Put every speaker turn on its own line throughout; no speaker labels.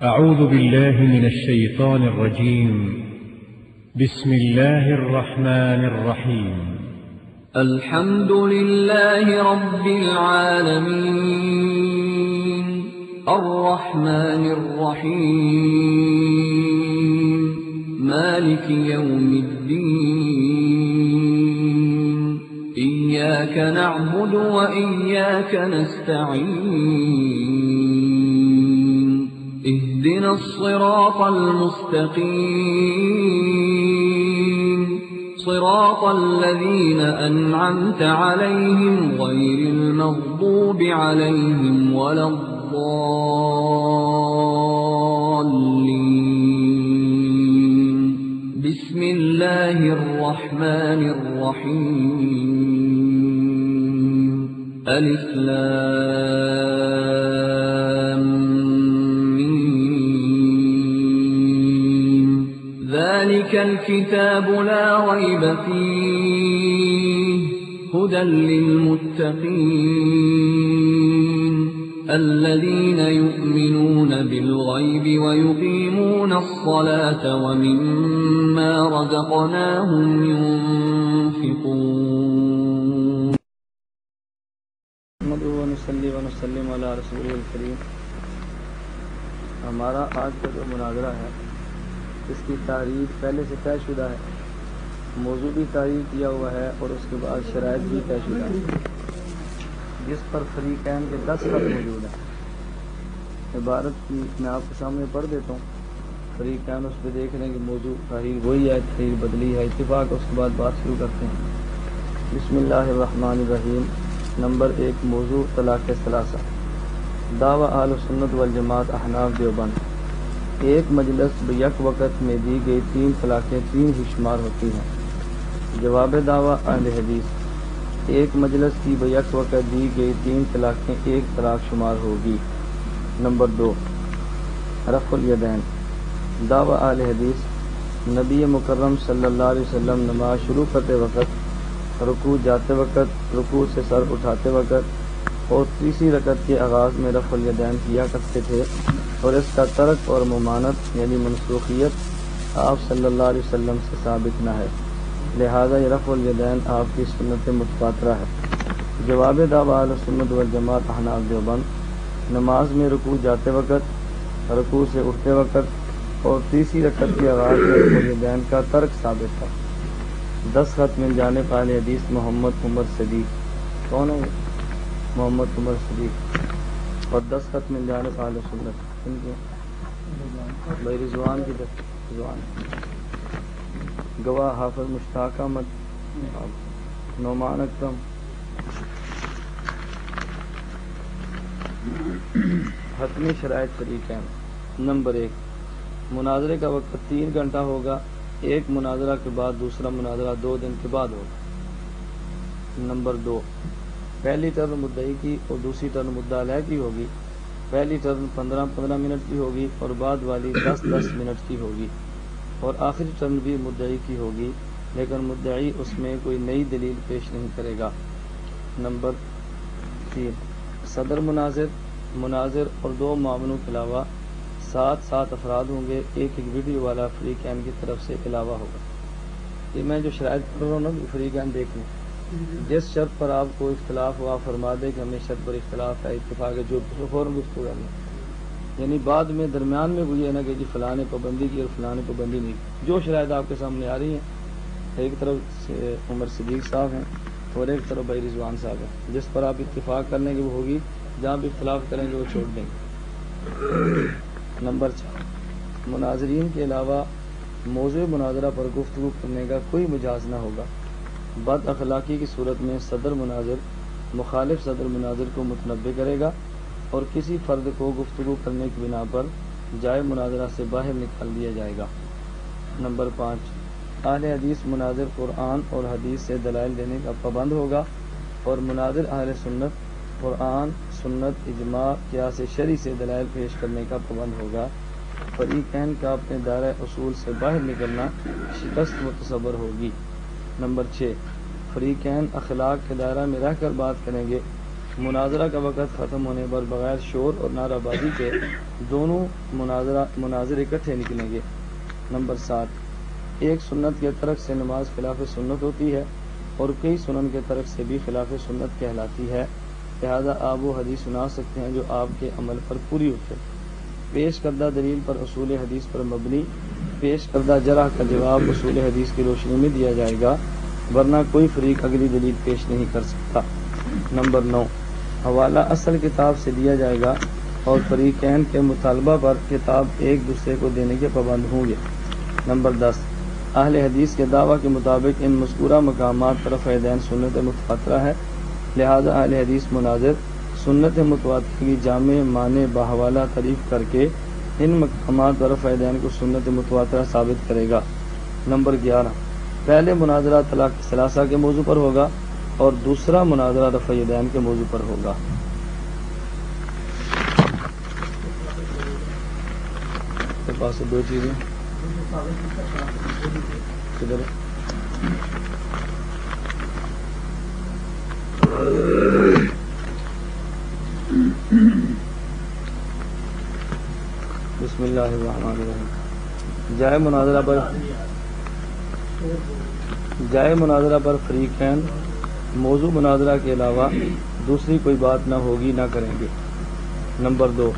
أعوذ بالله من الشيطان الرجيم. بسم الله الرحمن الرحيم.
الحمد لله رب العالمين الرحمن الرحيم مالك يوم الدين إياك نعبد وإياك نستعين اهدنا الصراط المستقيم صراط الذين أنعمت عليهم غير المغضوب عليهم ولا الضالين. بسم الله الرحمن الرحيم. ألف لام ميم. ذلك الكتاب لا ريب فيه هدى للمتقين الذين يؤمنون بالغيب ويقيمون الصلاة ومما رزقناهم ينفقون.
نحمده ونصلي ونسلم على رسوله الکریم. ہمارا آج کا جو مناظرہ ہے اس کی تاریخ پہلے سے طے شدہ ہے، موضوع بھی تعین کیا ہوا ہے اور اس کے بعد شرائط بھی طے شدہ ہے، جس پر فریقین کے 10 خط موجود ہیں. عبارت کی میں آپ کے سامنے پڑھ دیتا ہوں، فریقین اس پہ دیکھ رہے ہیں کہ موضوع تحریر وہی ہے، تحریر بدلی ہے، اتفاق. اس کے بعد بات شروع کرتے ہیں. بسم اللہ الرحمن الرحیم. نمبر 1 موضوع طلاق ثلاثہ. دعویٰ اہل سنت والجماعت احناف دیوبند. ایک مجلس بیک وقت میں دی گئی 3 طلاقیں 3 ہی شمار ہوتی ہیں. جواب دعویٰ اہل حدیث. ایک مجلس کی بیک وقت دی گئی 3 طلاقیں 1 طلاق شمار ہوگی. نمبر 2 رفع الیدین. دعویٰ اہل حدیث. نبی مکرم صلی اللہ علیہ وسلم نماز شروع کرتے وقت، رکوع جاتے وقت، رکوع سے سر اٹھاتے وقت اور تیسری رکعت کے آغاز میں رفع الیدین کیا کرتے تھے، اور اس کا ترک اور ممانت یعنی منسوخیت آپ صلی اللہ علیہ وسلم سے ثابت نہ ہے، لہذا یہ رفع الیدین آپ کی سنت متواترہ ہے. جواب دعویٰ اہل سنت والجماعت احناف دیوبند. نماز میں رکوع جاتے وقت، رکوع سے اٹھتے وقت اور تیسری رکعت کے آغاز میں رفع الیدین کا ترک ثابت ہے. 10 خط مل جانے پر اہل حدیث محمد عمر صدیق. کون ہے محمد عمر صدیق؟ اور 10 خط مل جانے پر اہل سنت ان کے بھائی رضوان کی رضوان گواہ حافظ مشتاق احمد، نعمان اکرم. حتمی شرائط فریقین. نمبر 1 مناظرے کا وقت 3 گھنٹہ ہوگا. ایک مناظرہ کے بعد دوسرا مناظرہ 2 دن کے بعد ہوگا. نمبر 2 پہلی ٹرن مدعی کی اور دوسری ٹرن مدعا علیہ کی ہوگی. پہلی ٹرن 15 منٹ کی ہوگی اور بعد والی 10 منٹ کی ہوگی، اور آخری ٹرن بھی مدعی کی ہوگی، لیکن مدعی اس میں کوئی نئی دلیل پیش نہیں کرے گا. نمبر 3 صدر مناظر اور 2 معاونوں کے علاوہ 7 افراد ہوں گے. ایک ویڈیو والا فریقین کی طرف سے علاوہ ہوگا. یہ میں جو شرائط پڑھ رہا ہوں نا فریقین دیکھ لیں. جس شرط پر آپ کو اختلاف ہوا فرما دے کہ ہمیں شرط پر اختلاف ہے، اتفاق ہے، جو فوراً گفتگو کرنا، یعنی بعد میں درمیان میں کوئی ہے نا کہ جی فلاں نے پابندی کی اور فلاں نے پابندی نہیں کی. جو شرائط آپ کے سامنے آ رہی ہیں، ایک طرف عمر صدیق صاحب ہیں اور ایک طرف بھائی رضوان صاحب ہیں. جس پر آپ اتفاق کر لیں گے وہ ہوگی، جہاں بھی اختلاف کریں گے وہ چھوڑ دیں گے. نمبر 4 مناظرین کے علاوہ موضوع مناظرہ پر گفتگو کرنے کا کوئی مجاز نہ ہوگا. بد اخلاقی کی صورت میں صدر مناظر مخالف صدر مناظر کو متنبہ کرے گا اور کسی فرد کو گفتگو کرنے کی بنا پر جائے مناظرہ سے باہر نکال دیا جائے گا. نمبر 5 اہل حدیث مناظر قرآن اور حدیث سے دلائل دینے کا پابند ہوگا، اور مناظر اہل سنت قرآن، سنت، اجماع، قیاس شرعی سے دلائل پیش کرنے کا پابند ہوگا. فریقین کا اپنے دائرہ اصول سے باہر نکلنا شکست متصور ہوگی. نمبر 6 فریقین اخلاق کے دائرہ میں رہ کر بات کریں گے، مناظرہ کا وقت ختم ہونے پر بغیر شور اور نعرہ بازی کے دونوں مناظر اکٹھے نکلیں گے۔ نمبر 7، ایک سنت کے ترک سے نماز خلاف سنت ہوتی ہے اور کئی سنن کے ترک سے بھی خلاف سنت کہلاتی ہے، لہذا آپ وہ حدیث سنا سکتے ہیں جو آپ کے عمل پر پوری اترے۔ پیش کردہ دلیل پر اصول حدیث پر مبنی پیش کردہ جرح کا جواب اصول حدیث کی روشنی میں دیا جائے گا، ورنہ کوئی فریق اگلی دلیل پیش نہیں کر سکتا۔ نمبر 9، حوالہ اصل کتاب سے دیا جائے گا اور فریقین کے مطالبہ پر کتاب ایک دوسرے کو دینے کے پابند ہوں گے۔ نمبر 10، اہل حدیث کے دعویٰ کے مطابق ان مذکورہ مقامات پر رفع دین سنت متواترہ ہے، لہذا اہل حدیث مناظر سنت متواترہ کی جامع معنی بحوالہ تعریف کر کے ان مقامات پر رفع دین کو سنت متواترہ ثابت کرے گا۔ نمبر 11، پہلے مناظرہ طلاق ثلاثہ کے موضوع پر ہوگا اور دوسرا مناظرہ رفع دین کے موضوع پر ہوگا۔ میرے پاس دو چیزیں کدھر ہے؟ بسم اللہ الرحمن الرحیم۔ جائے مناظرہ پر فریقین موضوع مناظرہ کے علاوہ دوسری کوئی بات نہ ہوگی نہ کریں گے۔ نمبر 2،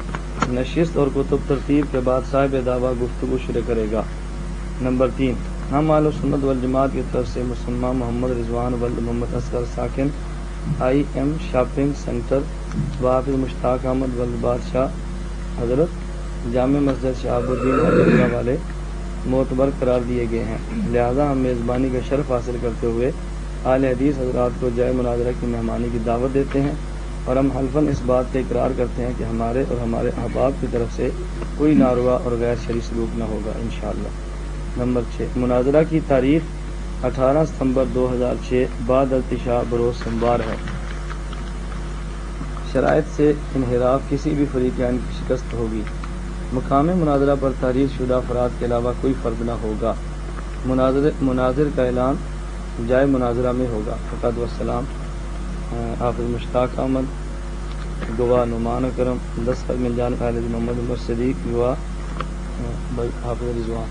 نشست اور کتب ترتیب کے بعد صاحب دعویٰ گفتگو شروع کرے گا۔ نمبر 3، ہم اہل سنت والجماعت کی طرف سے مسلمان محمد رضوان ولد محمد اصغر ساکن IM شاپنگ سینٹر وحافظ مشتاق احمد ولد بادشاہ حضرت جامع مسجد شہاب الدین والے معتبر قرار دیے گئے ہیں، لہذا ہم میزبانی کا شرف حاصل کرتے ہوئے اہل حدیث حضرات کو جائے مناظرہ کی مہمانی کی دعوت دیتے ہیں، اور ہم حلفاً اس بات کا اقرار کرتے ہیں کہ ہمارے اور ہمارے احباب کی طرف سے کوئی ناروا اور غیر شرعی سلوک نہ ہوگا انشاءاللہ۔ نمبر 6، مناظرہ کی تاریخ 18 ستمبر 2006 بعد ارتشاء بروز سوموار ہے۔ شرائط سے انحراف کسی بھی فریقین کی شکست ہوگی۔ مقام مناظرہ پر تحریر شدہ افراد کے علاوہ کوئی فرد نہ ہوگا۔ مناظر کا اعلان جائے مناظرہ میں ہوگا۔ فقط والسلام، حافظ مشتاق احمد، گواہ نعمان اکرم، دستخط من جانب حافظ محمد عمر صدیق، گواہ حافظ رضوان۔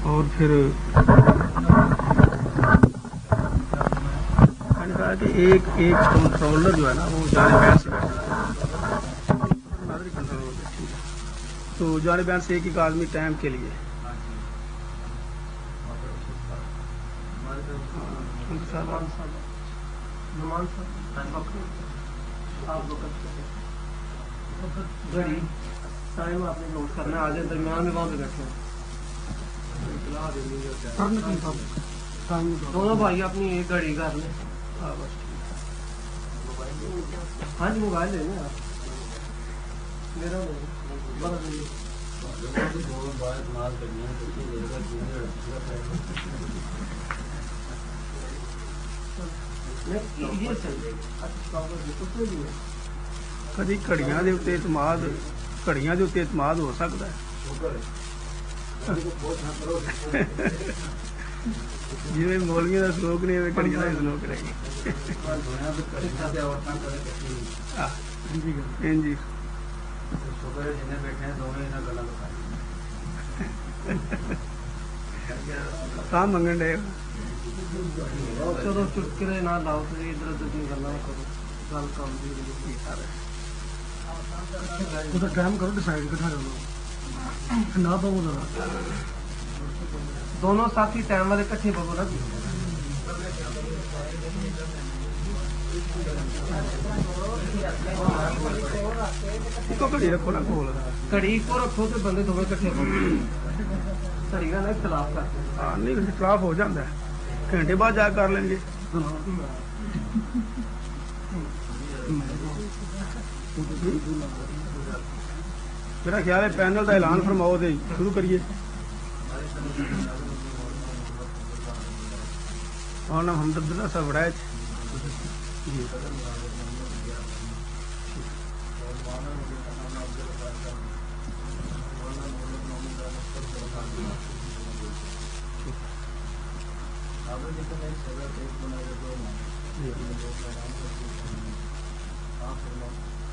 اور پھر میں نے کہا کہ ایک کنٹرولر جو ہے نا وہ جانے بین سے تو جانے بین سے ایک آدمی ٹائم کے لیے گھڑی ٹائم آپ نے نوٹ کرنا ہے، آگے درمیان میں وہاں پہ بیٹھے ہیں دونوں بھائی اپنی ایک گھڑی کر لیں۔ ہاں جی موبائل لے لیں آپ میرا کدی گھڑیاں دے اتنے اعتماد ہو سکتا ہے جی مولویوں کا سلوک نہیں ہے گھڑیاں کا سلوک رہے گی۔ جی کام منگن ڈے چلو چٹکرے نہ لاؤ ادھر ادھر کی گلا کرو گل کام ٹائم کرو ڈسائڈ کٹھا کرو نہ پاؤ دونوں ساتھی ٹائم والے کٹھے پاؤ نا گھڑی رکھو نا کول گھڑی کو رکھو تو بندے دونوں کٹھے پاؤ گھڑی کا نا اختلاف کر نہیں اختلاف ہو جاتا ہے گھنٹے بعد جا کر لیں گے
میرا خیال ہے پینل کا اعلان فرماؤ دے شروع کریے. مولانا محمد عبداللہ صاحب وڑائچ. جی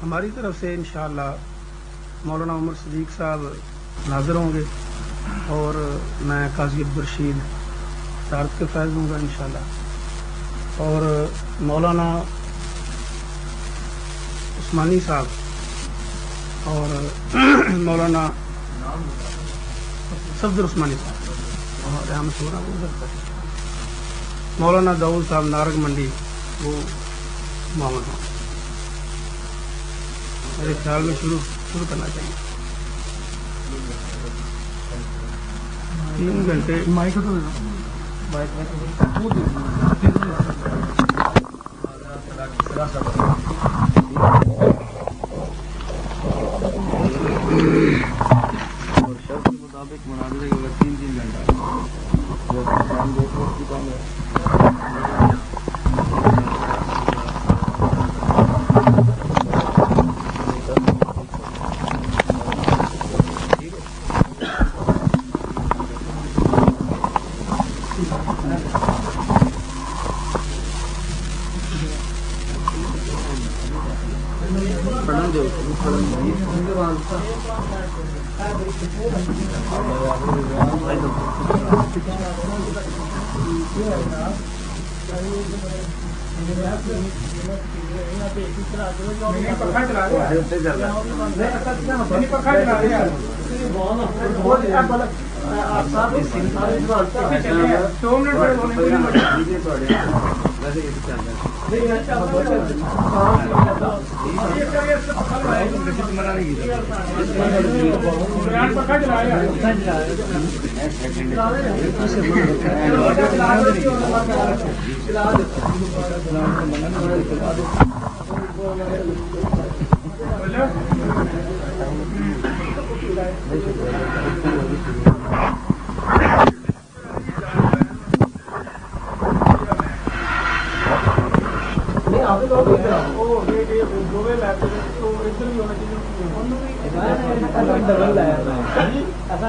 ہماری طرف سے انشاءاللہ مولانا عمر صدیق صاحب ناظر ہوں گے اور میں قاضی عبدالرشید تارت کے فیض ہوں گا انشاءاللہ, اور مولانا عثمانی صاحب اور مولانا صفدر عثمانی صاحب اور مولانا داؤد صاحب نارگ منڈی وہ معاون ہوں. میرے خیال میں شروع کرنا چاہیے. 3 گھنٹے
اور شرط کے مطابق مناظرے کے 3 گھنٹہ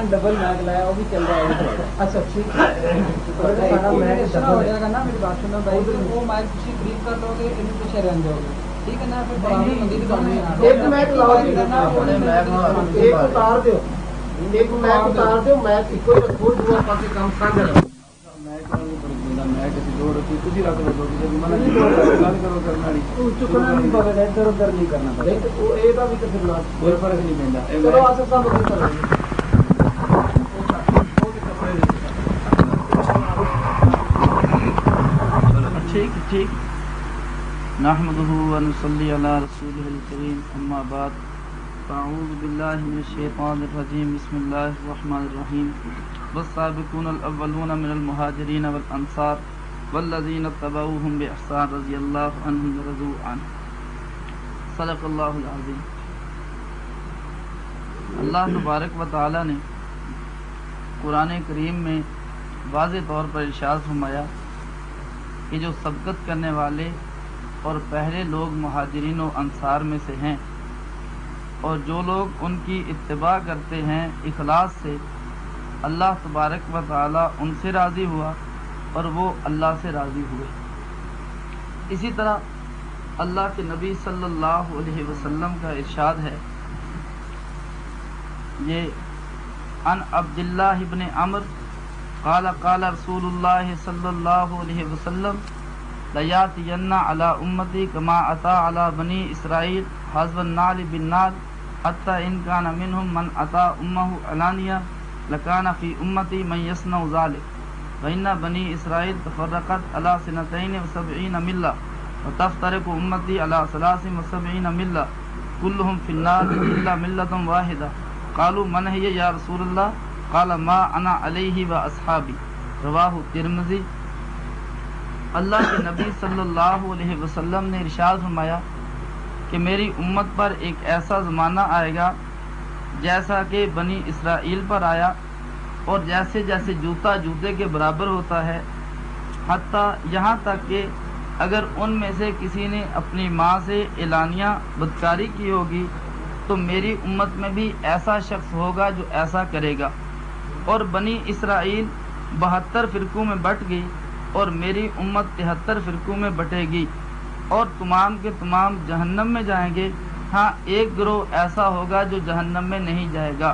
ڈبل میک لایا وہ بھی چل رہا ہے. اچھا ٹھیک ہے, وہ مائک کسی خرید کر لو گے پیچھے رہ جاؤ گے, ٹھیک ہے نا. ایک میک اتار دو, ایک میک اتار دو, میک کام سانجا ادھر ادھر نہیں کرنا پڑے کوئی فرق نہیں پہنتا. ٹھیک نحمده ونصلي على رسوله الكريم اما بعد فاعوذ بالله من الشيطان الرجيم بسم الله الرحمن الرحيم والسابقون الاولون من المهاجرين والانصار والذين اتبعوهم باحسان رضي الله عنهم ورضوا عنه صدق الله العظيم. اللہ تبارک و تعالی نے قرآن کریم میں واضح طور پر ارشاد فرمایا کہ جو سبقت کرنے والے اور پہلے لوگ مہاجرین و انصار میں سے ہیں اور جو لوگ ان کی اتباع کرتے ہیں اخلاص سے, اللہ تبارک و تعالی ان سے راضی ہوا اور وہ اللہ سے راضی ہوئے. اسی طرح اللہ کے نبی صلی اللہ علیہ وسلم کا ارشاد ہے, یہ عن عبداللہ ابن عمر قال قال رسول اللہ صلی اللہ علیہ وسلم لیاتین علی امتی کما اتی علی بنی اسرائیل حذف النعل بالنعل حتی ان کان منہم من اتی امہ علانیہ لکان فی امتی من یصنع ذلک وان بنی اسرائیل تفرقت علی 72 ملہ وتفترق امتی علی 73 ملہ کلہم فی النار الا ملۃ واحدہ قالوا من هي یا رسول اللہ قال ما انا علیہ و اصحابی. رواہ ترمذی.
اللہ کے نبی صلی اللہ علیہ وسلم نے ارشاد فرمایا کہ میری امت پر ایک ایسا زمانہ آئے گا جیسا کہ بنی اسرائیل پر آیا، اور جیسے جیسے جوتا جوتے کے برابر ہوتا ہے، حتیٰ یہاں تک کہ اگر ان میں سے کسی نے اپنی ماں سے اعلانیہ بدکاری کی ہوگی تو میری امت میں بھی ایسا شخص ہوگا جو ایسا کرے گا۔ اور بنی اسرائیل 72 فرقوں میں بٹ گئی اور میری امت 73 فرقوں میں بٹے گی، اور تمام کے تمام جہنم میں جائیں گے، ہاں ایک گروہ ایسا ہوگا جو جہنم میں نہیں جائے گا۔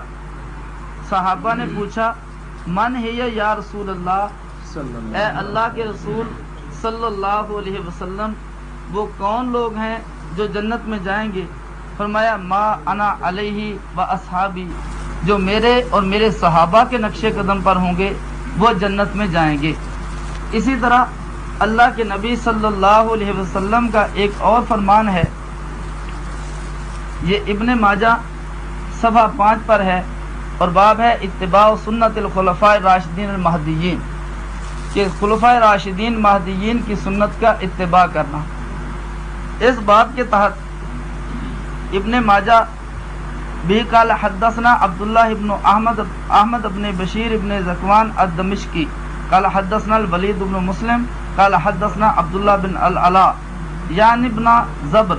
صحابہ نے پوچھا من ہے یا رسول اللہ، اے اللہ کے رسول صلی اللہ علیہ وسلم وہ کون لوگ ہیں جو جنت میں جائیں گے؟ فرمایا ما انا علیہ و اصحابی، جو میرے اور میرے صحابہ کے نقش قدم پر ہوں گے وہ جنت میں جائیں گے۔ اسی طرح اللہ کے نبی صلی اللہ علیہ وسلم کا ایک اور فرمان ہے، یہ ابن ماجہ صفحہ 5 پر ہے، اور باب ہے اتباع سنت الخلفاء الراشدین المہدیین، کہ خلفاء راشدین مہدیین کی سنت کا اتباع کرنا۔ اس بات کے تحت ابن ماجہ بھی قال حدثنا عبداللہ ابن احمد ابن بشیر ابن زکوان الدمشقی قال حدثنا الولید ابن مسلم قال حدثنا عبداللہ بن العلاء یعنی ابن زبر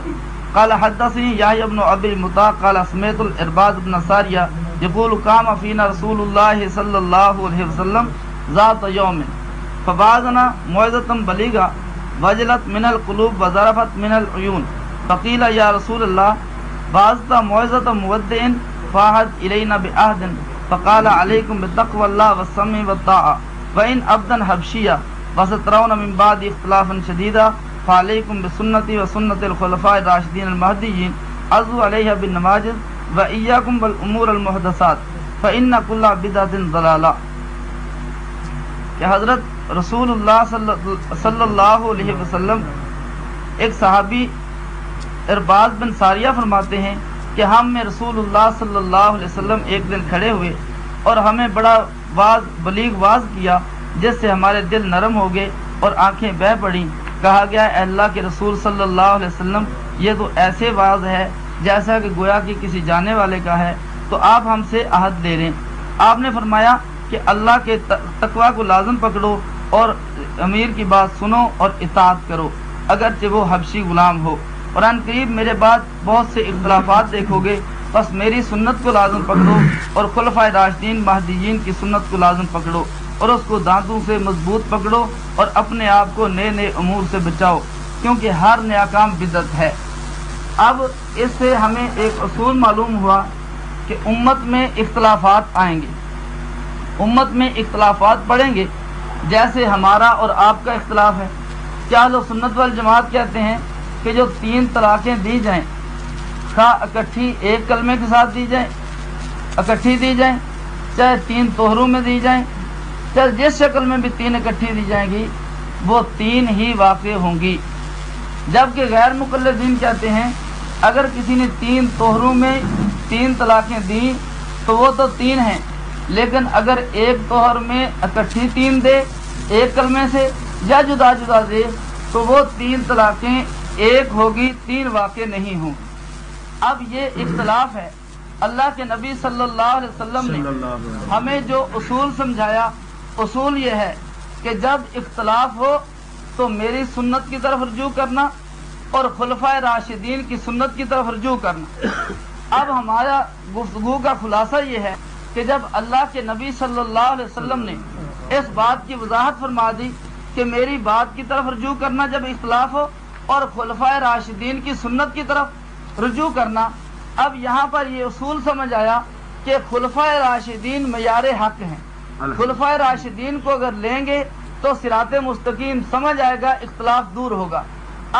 قال حدثني يحيى بن ابي المطاع قال سمعت الارباض بن ساریہ يقول قام فينا رسول الله صلى الله عليه وسلم ذات يوم فبعثنا موعظة بليغة وجلت من القلوب وظرفت من العيون فقيل يا رسول الله بعثت موعظة مودع فاعهد إلينا بعهد فقال عليكم بتقوى الله والسمع والطاعة وإن عبدا حبشيا وسترون من بعد اختلافا شديدا فعليكم بسنتي وسنة الخلفاء الراشدين المهديين عضوا عليها بالنواجذ وإياكم بالأمور المحدثات فإن كل بدعة ضلالة۔ کہ حضرت رسول اللہ صلی اللہ علیہ وسلم ایک صحابی ارباز بن ساریہ فرماتے ہیں کہ ہم میں رسول اللہ صلی اللہ علیہ وسلم ایک دن کھڑے ہوئے اور ہمیں بڑا بلیغ واز کیا جس سے ہمارے دل نرم ہو گئے اور آنکھیں بہہ پڑیں۔ کہا گیا اے اللہ کے رسول صلی اللہ علیہ وسلم یہ تو ایسے واز ہے جیسا کہ گویا کہ کسی جانے والے کا ہے، تو آپ ہم سے عہد لے لیں۔ آپ نے فرمایا کہ اللہ کے تقوی کو لازم پکڑو اور امیر کی بات سنو اور اطاعت کرو اگرچہ وہ حبشی غلام ہو، اور ان قریب میرے بعد بہت سے اختلافات دیکھو گے، بس میری سنت کو لازم پکڑو اور خلفائے راشدین مہدیین کی سنت کو لازم پکڑو اور اس کو دانتوں سے مضبوط پکڑو اور اپنے آپ کو نئے نئے امور سے بچاؤ، کیونکہ ہر نیا کام بدعت ہے۔ اب اس سے ہمیں ایک اصول معلوم ہوا کہ امت میں اختلافات آئیں گے، امت میں اختلافات پڑیں گے، جیسے ہمارا اور آپ کا اختلاف ہے۔ کیا اہل سنت والجماعت کہتے ہیں کہ جو 3 طلاقیں دی جائیں خواہ اکٹھی ایک کلمے کے ساتھ دی جائیں، اکٹھی دی جائیں، چاہے 3 طہروں میں دی جائیں، چاہے جس شکل میں بھی 3 اکٹھی دی جائیں گی وہ 3 ہی واقع ہوں گی، جبکہ غیر مقلدین کہتے ہیں اگر کسی نے 3 طہروں میں 3 طلاقیں دیں تو وہ تو 3 ہیں، لیکن اگر ایک طہر میں اکٹھی 3 دے ایک کلمے سے یا جدا جدا دے تو وہ 3 طلاقیں ایک ہوگی، 3 واقع نہیں ہوں۔ اب یہ اختلاف ہے، اللہ کے نبی صلی اللہ علیہ وسلم نے ہمیں جو اصول سمجھایا، اصول یہ ہے کہ جب اختلاف ہو تو میری سنت کی طرف رجوع کرنا اور خلفائے راشدین کی سنت کی طرف رجوع کرنا۔ اب ہمارا گفتگو کا خلاصہ یہ ہے کہ جب اللہ کے نبی صلی اللہ علیہ وسلم نے اس بات کی وضاحت فرما دی کہ میری بات کی طرف رجوع کرنا جب اختلاف ہو اور خلفائے راشدین کی سنت کی طرف رجوع کرنا، اب یہاں پر یہ اصول سمجھ آیا کہ خلفائے راشدین معیار حق ہیں، خلفائے راشدین کو اگر لیں گے تو صراط مستقیم سمجھ آئے گا، اختلاف دور ہوگا۔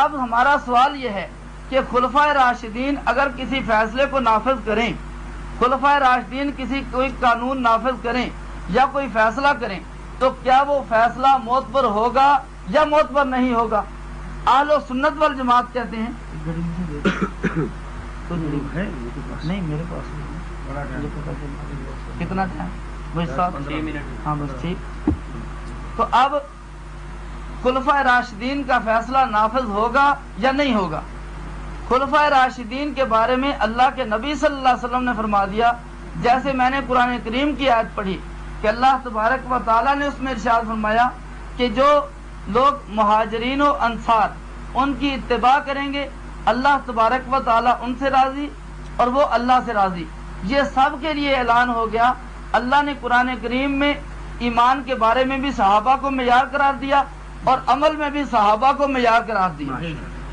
اب ہمارا سوال یہ ہے کہ خلفائے راشدین اگر کسی فیصلے کو نافذ کریں، خلفائے راشدین کسی کوئی قانون نافذ کریں یا کوئی فیصلہ کریں تو کیا وہ فیصلہ معتبر ہوگا یا معتبر نہیں ہوگا؟ اہل سنت والجماعت کہتے ہیں نہیں میرے پاس کتنا ٹائم؟ بس 7 منٹ، ہاں بس ٹھیک۔ تو اب خلفائے راشدین کا فیصلہ نافذ ہوگا یا نہیں ہوگا؟ خلفائے راشدین کے بارے میں اللہ کے نبی صلی اللہ علیہ وسلم نے فرما دیا، جیسے میں نے قرآن کریم کی آیت پڑھی کہ اللہ تبارک و تعالیٰ نے اس میں ارشاد فرمایا کہ جو لوگ مہاجرین و انصار ان کی اتباع کریں گے اللہ تبارک و تعالیٰ ان سے راضی اور وہ اللہ سے راضی۔ یہ سب کے لیے اعلان ہو گیا۔ اللہ نے قرآن کریم میں ایمان کے بارے میں بھی صحابہ کو معیار قرار دیا اور عمل میں بھی صحابہ کو معیار قرار دیا۔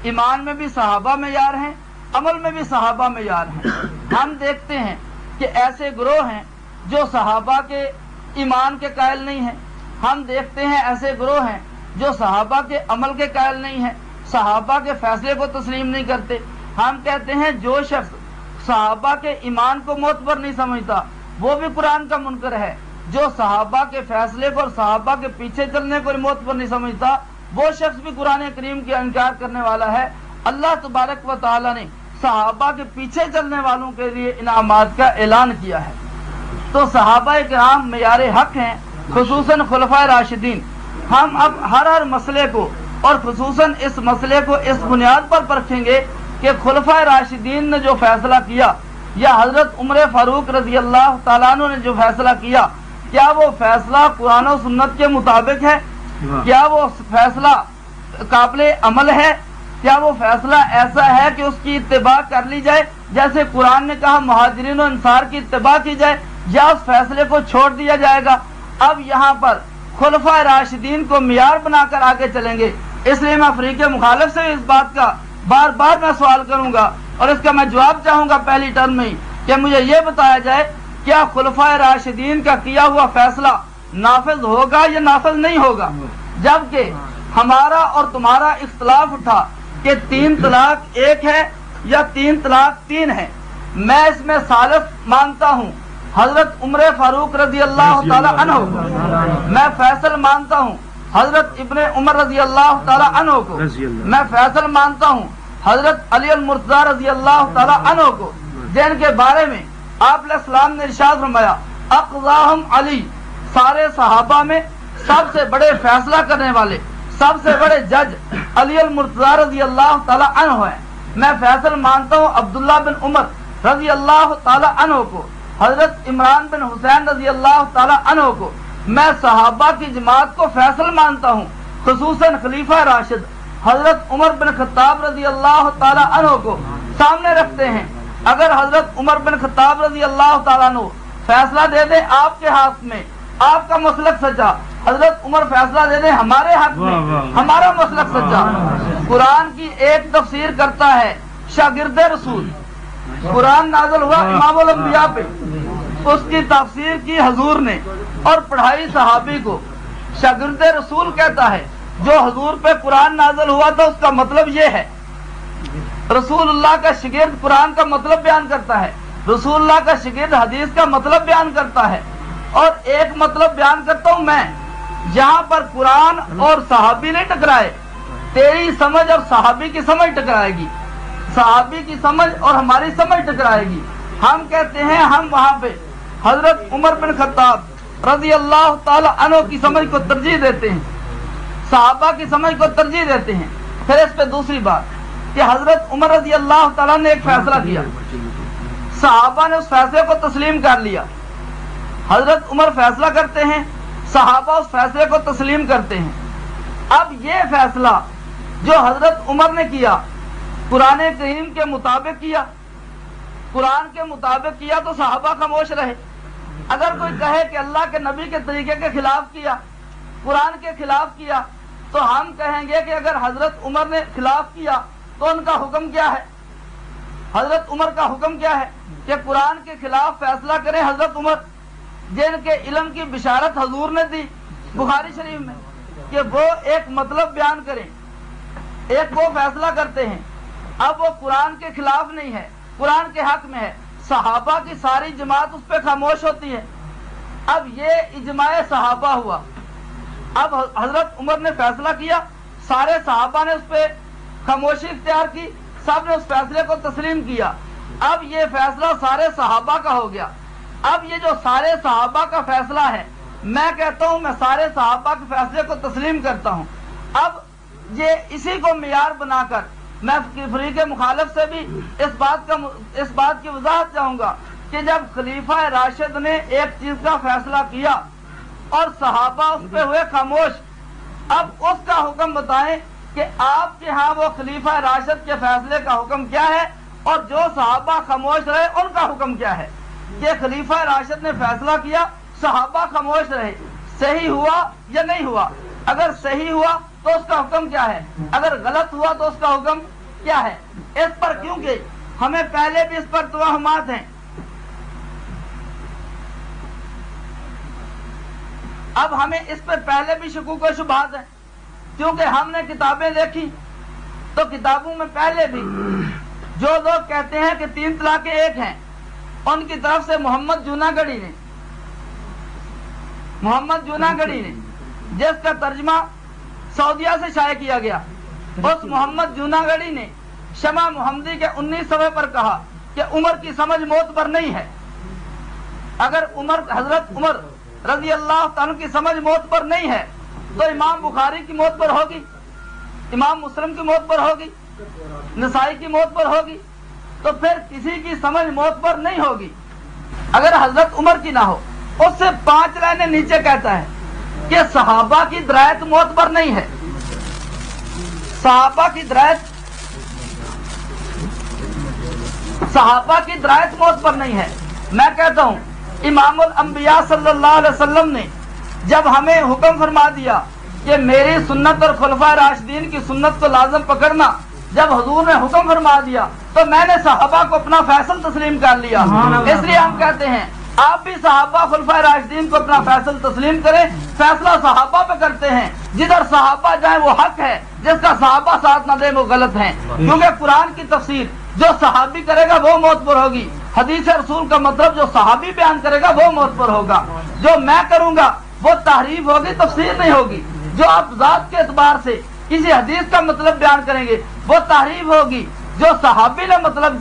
ایمان میں بھی صحابہ معیار ہیں، عمل میں بھی صحابہ معیار ہیں۔ ہم دیکھتے ہیں کہ ایسے گروہ ہیں جو صحابہ کے ایمان کے قائل نہیں ہیں، ہم دیکھتے ہیں ایسے گروہ ہیں جو صحابہ کے عمل کے قائل نہیں ہیں، صحابہ کے فیصلے کو تسلیم نہیں کرتے۔ ہم کہتے ہیں جو شخص صحابہ کے ایمان کو معتبر نہیں سمجھتا وہ بھی قرآن کا منکر ہے، جو صحابہ کے فیصلے کو اور صحابہ کے پیچھے چلنے کو معتبر نہیں سمجھتا وہ شخص بھی قرآن کریم کا انکار کرنے والا ہے۔ اللہ تبارک و تعالیٰ نے صحابہ کے پیچھے چلنے والوں کے لیے انعامات کا اعلان کیا ہے۔ تو صحابہ کرام معیار حق ہیں، خصوصاً خلفائے راشدین۔ ہم اب ہر مسئلے کو اور خصوصاً اس مسئلے کو اس بنیاد پر پرکھیں گے کہ خلفائے راشدین نے جو فیصلہ کیا یا حضرت عمر فاروق رضی اللہ تعالیٰ عنہ نے جو فیصلہ کیا، کیا وہ فیصلہ قرآن و سنت کے مطابق ہے؟ کیا وہ فیصلہ قابل عمل ہے؟ کیا وہ فیصلہ ایسا ہے کہ اس کی اتباع کر لی جائے جیسے قرآن نے کہا مہاجرین و انصار کی اتباع کی جائے، یا اس فیصلے کو چھوڑ دیا جائے گا؟ اب یہاں پر خلفائے راشدین کو معیار بنا کر آگے چلیں گے، اس لیے میں فریق مخالف سے اس بات کا بار بار میں سوال کروں گا اور اس کا میں جواب چاہوں گا پہلی ٹرم میں ہی کہ مجھے یہ بتایا جائے کیا خلفائے راشدین کا کیا ہوا فیصلہ نافذ ہوگا یا نافذ نہیں ہوگا؟ جبکہ ہمارا اور تمہارا اختلاف اٹھا کہ 3 طلاق 1 ہے یا 3 طلاق 3 ہے، میں اس میں ثالث مانتا ہوں حضرت عمر فاروق رضی اللہ تعالی عنہ کو، میں فیصل مانتا ہوں حضرت ابن عمر رضی اللہ تعالی عنہ کو، میں فیصل مانتا ہوں حضرت علی المرتضی رضی اللہ تعالی عنہ کو، جن کے بارے میں آپ علیہ السلام نے ارشاد فرمایا اقضاہم علی، سارے صحابہ میں سب سے بڑے فیصلہ کرنے والے سب سے بڑے جج علی المرتضی رضی اللہ تعالی عنہ ہیں۔ میں فیصل مانتا ہوں عبداللہ بن عمر رضی اللہ تعالی عنہ کو، حضرت عمران بن حسین رضی اللہ تعالی عنہ کو، میں صحابہ کی جماعت کو فیصل مانتا ہوں، خصوصاً خلیفہ راشد حضرت عمر بن خطاب رضی اللہ تعالی عنہ کو سامنے رکھتے ہیں۔ اگر حضرت عمر بن خطاب رضی اللہ تعالیٰ عنہ فیصلہ دے دیں آپ کے ہاتھ میں، آپ کا مسلک سچا، حضرت عمر فیصلہ دے دیں ہمارے حق میں، ہمارا مسلک سچا۔ قرآن کی ایک تفسیر کرتا ہے شاگرد رسول، قرآن نازل ہوا امام الانبیاء پہ، اس کی تفسیر کی حضور نے اور پڑھائی صحابی کو، شاگرد رسول کہتا ہے جو حضور پہ قرآن نازل ہوا تھا اس کا مطلب یہ ہے۔ رسول اللہ کا شاگرد قرآن کا مطلب بیان کرتا ہے، رسول اللہ کا شاگرد حدیث کا مطلب بیان کرتا ہے، اور ایک مطلب بیان کرتا ہوں میں، یہاں پر قرآن اور صحابی نہیں ٹکرائے، تیری سمجھ اور صحابی کی سمجھ ٹکرائے گی، صحابی کی سمجھ اور ہماری سمجھ ٹکرائے گی۔ ہم کہتے ہیں ہم وہاں پہ حضرت عمر بن خطاب رضی اللہ تعالی عنہ کی سمجھ کو ترجیح دیتے ہیں، صحابہ کی سمجھ کو ترجیح دیتے ہیں۔ پھر اس پہ دوسری بات کہ حضرت عمر رضی اللہ تعالیٰ نے ایک فیصلہ کیا، صحابہ نے اس فیصلے کو تسلیم کر لیا، حضرت عمر فیصلہ کرتے ہیں، صحابہ اس فیصلے کو تسلیم کرتے ہیں۔ اب یہ فیصلہ جو حضرت عمر نے کیا قرآن کریم کے مطابق کیا، قرآن کے مطابق کیا تو صحابہ خاموش رہے۔ اگر کوئی کہے کہ اللہ کے نبی کے طریقے کے خلاف کیا، قرآن کے خلاف کیا، تو ہم کہیں گے کہ اگر حضرت عمر نے خلاف کیا تو ان کا حکم کیا ہے؟ حضرت عمر کا حکم کیا ہے کہ قرآن کے خلاف فیصلہ کریں حضرت عمر، جن کے علم کی بشارت حضور نے دی بخاری شریف میں کہ وہ ایک مطلب بیان کریں، ایک وہ فیصلہ کرتے ہیں۔ اب وہ قرآن کے خلاف نہیں ہے، قرآن کے حق میں ہے، صحابہ کی ساری جماعت اس پہ خاموش ہوتی ہے۔ اب یہ اجماع صحابہ ہوا، اب حضرت عمر نے فیصلہ کیا، سارے صحابہ نے اس پہ خاموشی اختیار کی، سب نے اس فیصلے کو تسلیم کیا۔ اب یہ فیصلہ سارے صحابہ کا ہو گیا۔ اب یہ جو سارے صحابہ کا فیصلہ ہے، میں کہتا ہوں میں سارے صحابہ کے فیصلے کو تسلیم کرتا ہوں۔ اب یہ اسی کو معیار بنا کر میں فریق مخالف سے بھی اس بات کی وضاحت چاہوں گا کہ جب خلیفہ راشد نے ایک چیز کا فیصلہ کیا اور صحابہ اس پہ ہوئے خاموش، اب اس کا حکم بتائیں کہ آپ کے ہاں وہ خلیفہ راشد کے فیصلے کا حکم کیا ہے اور جو صحابہ خاموش رہے ان کا حکم کیا ہے؟ کہ خلیفہ راشد نے فیصلہ کیا، صحابہ خاموش رہے، صحیح ہوا یا نہیں ہوا؟ اگر صحیح ہوا تو اس کا حکم کیا ہے، اگر غلط ہوا تو اس کا حکم کیا ہے؟ اس پر کیونکہ ہمیں پہلے بھی اس پر توہمات ہیں، اب ہمیں اس پر پہلے بھی شکوک و شبہات ہیں، کیونکہ ہم نے کتابیں دیکھی تو کتابوں میں پہلے بھی جو لوگ کہتے ہیں کہ 3 طلاق ایک ہیں، ان کی طرف سے محمد جوناگڑھی نے جس کا ترجمہ سعودیہ سے شائع کیا گیا، اس محمد جوناگڑھی نے شمع محمدی کے 19 صفحے پر کہا کہ عمر کی سمجھ موت پر نہیں ہے۔ اگر حضرت عمر رضی اللہ تعالیٰ کی سمجھ موت پر نہیں ہے تو امام بخاری کی موت پر ہوگی، امام مسلم کی موت پر ہوگی، نسائی کی موت پر ہوگی، تو پھر کسی کی سمجھ موت پر نہیں ہوگی۔ اگر حضرت عمر کی نہ ہو، اس سے 5 لائنیں نیچے کہتا ہے کہ صحابہ کی درایت موت پر نہیں ہے، صحابہ کی درایت موت پر نہیں ہے۔ میں کہتا ہوں امام الانبیاء صلی اللہ علیہ وسلم نے جب ہمیں حکم فرما دیا کہ میری سنت اور خلفائے راشدین کی سنت کو لازم پکڑنا، جب حضور نے حکم فرما دیا تو میں نے صحابہ کو اپنا فیصل تسلیم کر لیا۔ اس لیے ہم کہتے ہیں آپ بھی صحابہ خلفائے راشدین کو اپنا فیصل تسلیم کریں، فیصلہ صحابہ پہ کرتے ہیں، جدھر صحابہ جائیں وہ حق ہے، جس کا صحابہ ساتھ نہ دیں وہ غلط ہے، کیونکہ قرآن کی تفسیر جو صحابی کرے گا وہ موت پر ہوگی، حدیث رسول کا مطلب جو صحابی بیان کرے گا وہ موت پر ہوگا، جو میں کروں گا وہ تحریف ہوگی، تفسیر نہیں ہوگی، جو آپ ذات کے اعتبار سے کسی حدیث کا مطلب بیان کریں گے وہ تحریف ہوگی، جو صحابی نے مطلب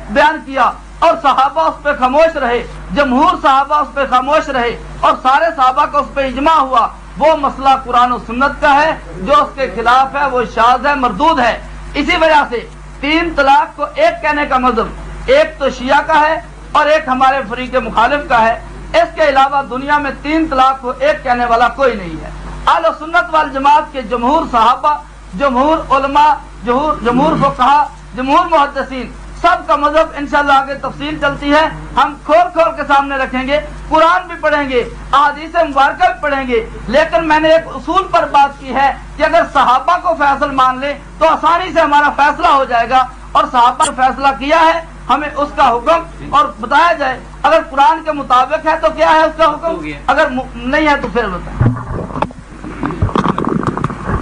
بیان کیا اور صحابہ اس پہ خاموش رہے، جمہور صحابہ اس پہ خاموش رہے اور سارے صحابہ کا اس پہ اجماع ہوا، وہ مسئلہ قرآن و سنت کا ہے، جو اس کے خلاف ہے وہ شاذ ہے، مردود ہے۔ اسی وجہ سے 3 طلاق کو ایک کہنے کا مذہب ایک تو شیعہ کا ہے اور ایک ہمارے فریق مخالف کا ہے، اس کے علاوہ دنیا میں 3 طلاق کو ایک کہنے والا کوئی نہیں ہے۔ اہل سنت والجماعت کے جمہور صحابہ، جمہور علماء، جمہور فقہا، جمہور محدثین، سب کا مذہب انشاءاللہ آگے تفصیل چلتی ہے، ہم کھول کے سامنے رکھیں گے، قرآن بھی پڑھیں گے، احادیث مبارکہ بھی پڑھیں گے، لیکن میں نے ایک اصول پر بات کی ہے کہ اگر صحابہ کو فیصل مان لیں تو آسانی سے ہمارا فیصلہ ہو جائے گا، اور صحابہ نے فیصلہ کیا ہے، ہمیں اس کا حکم اور بتایا جائے، اگر قرآن کے مطابق ہے تو کیا ہے اس کا حکم، اگر نہیں ہے تو پھر بتائیں۔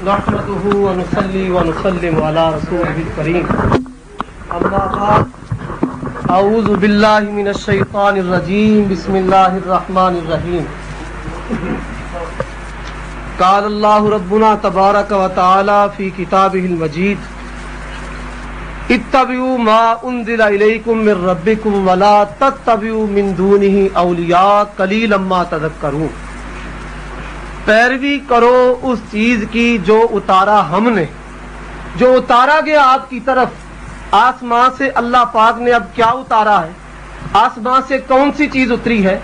نحمده ونصلي ونسلم على رسوله الكريم اما بعد اعوذ بالله من الشيطان الرجيم بسم الله الرحمن الرحيم قال الله ربنا تبارك وتعالى في كتابه المجيد اتبعوا ما انزل اليكم من ربكم ولا تتبعوا من دونه اولیاء قلیلا ما تذکرون، پیروی کرو اس چیز کی جو اتارا ہم نے، جو اتارا گیا آپ کی طرف آسمان سے۔ اللہ پاک نے اب کیا اتارا ہے؟ آسمان سے کون سی چیز اتری ہے؟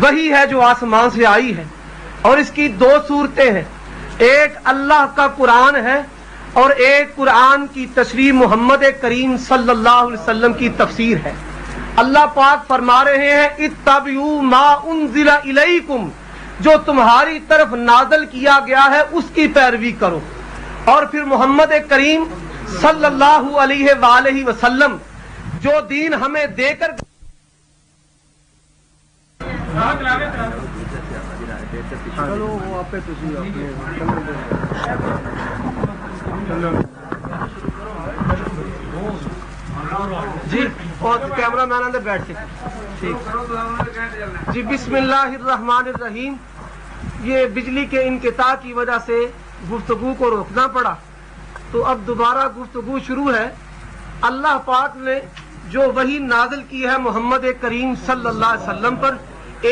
وہی ہے جو آسمان سے آئی ہے، اور اس کی 2 صورتیں ہیں، ایک اللہ کا قرآن ہے اور ایک قرآن کی تشریح محمد کریم صلی اللہ علیہ وسلم کی تفسیر ہے۔ اللہ پاک فرما رہے ہیں اتبعوا ما انزل الیکم، جو تمہاری طرف نازل کیا گیا ہے اس کی پیروی کرو، اور پھر محمد کریم صلی اللہ علیہ وآلہ وسلم جو دین ہمیں دے کر جی، اور کیمرہ مین اندر بیٹھ کے جی۔ بسم اللہ الرحمن الرحیم۔ یہ بجلی کے انقطاع کی وجہ سے گفتگو کو روکنا پڑا، تو اب دوبارہ گفتگو شروع ہے۔ اللہ پاک نے جو وحی نازل کی ہے محمد کریم صلی اللہ علیہ وسلم پر،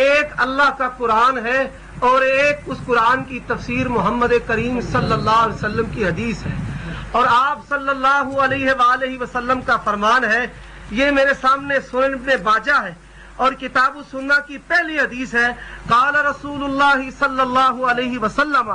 ایک اللہ کا قرآن ہے اور ایک اس قرآن کی تفسیر محمد کریم صلی اللہ علیہ وسلم کی حدیث ہے، اور آپ صلی اللہ علیہ وآلہ وسلم کا فرمان ہے۔ یہ میرے سامنے سنن ابن ماجہ ہے اور کتاب السنہ کی پہلی حدیث ہے۔ قال رسول اللہ صلی اللہ علیہ وسلم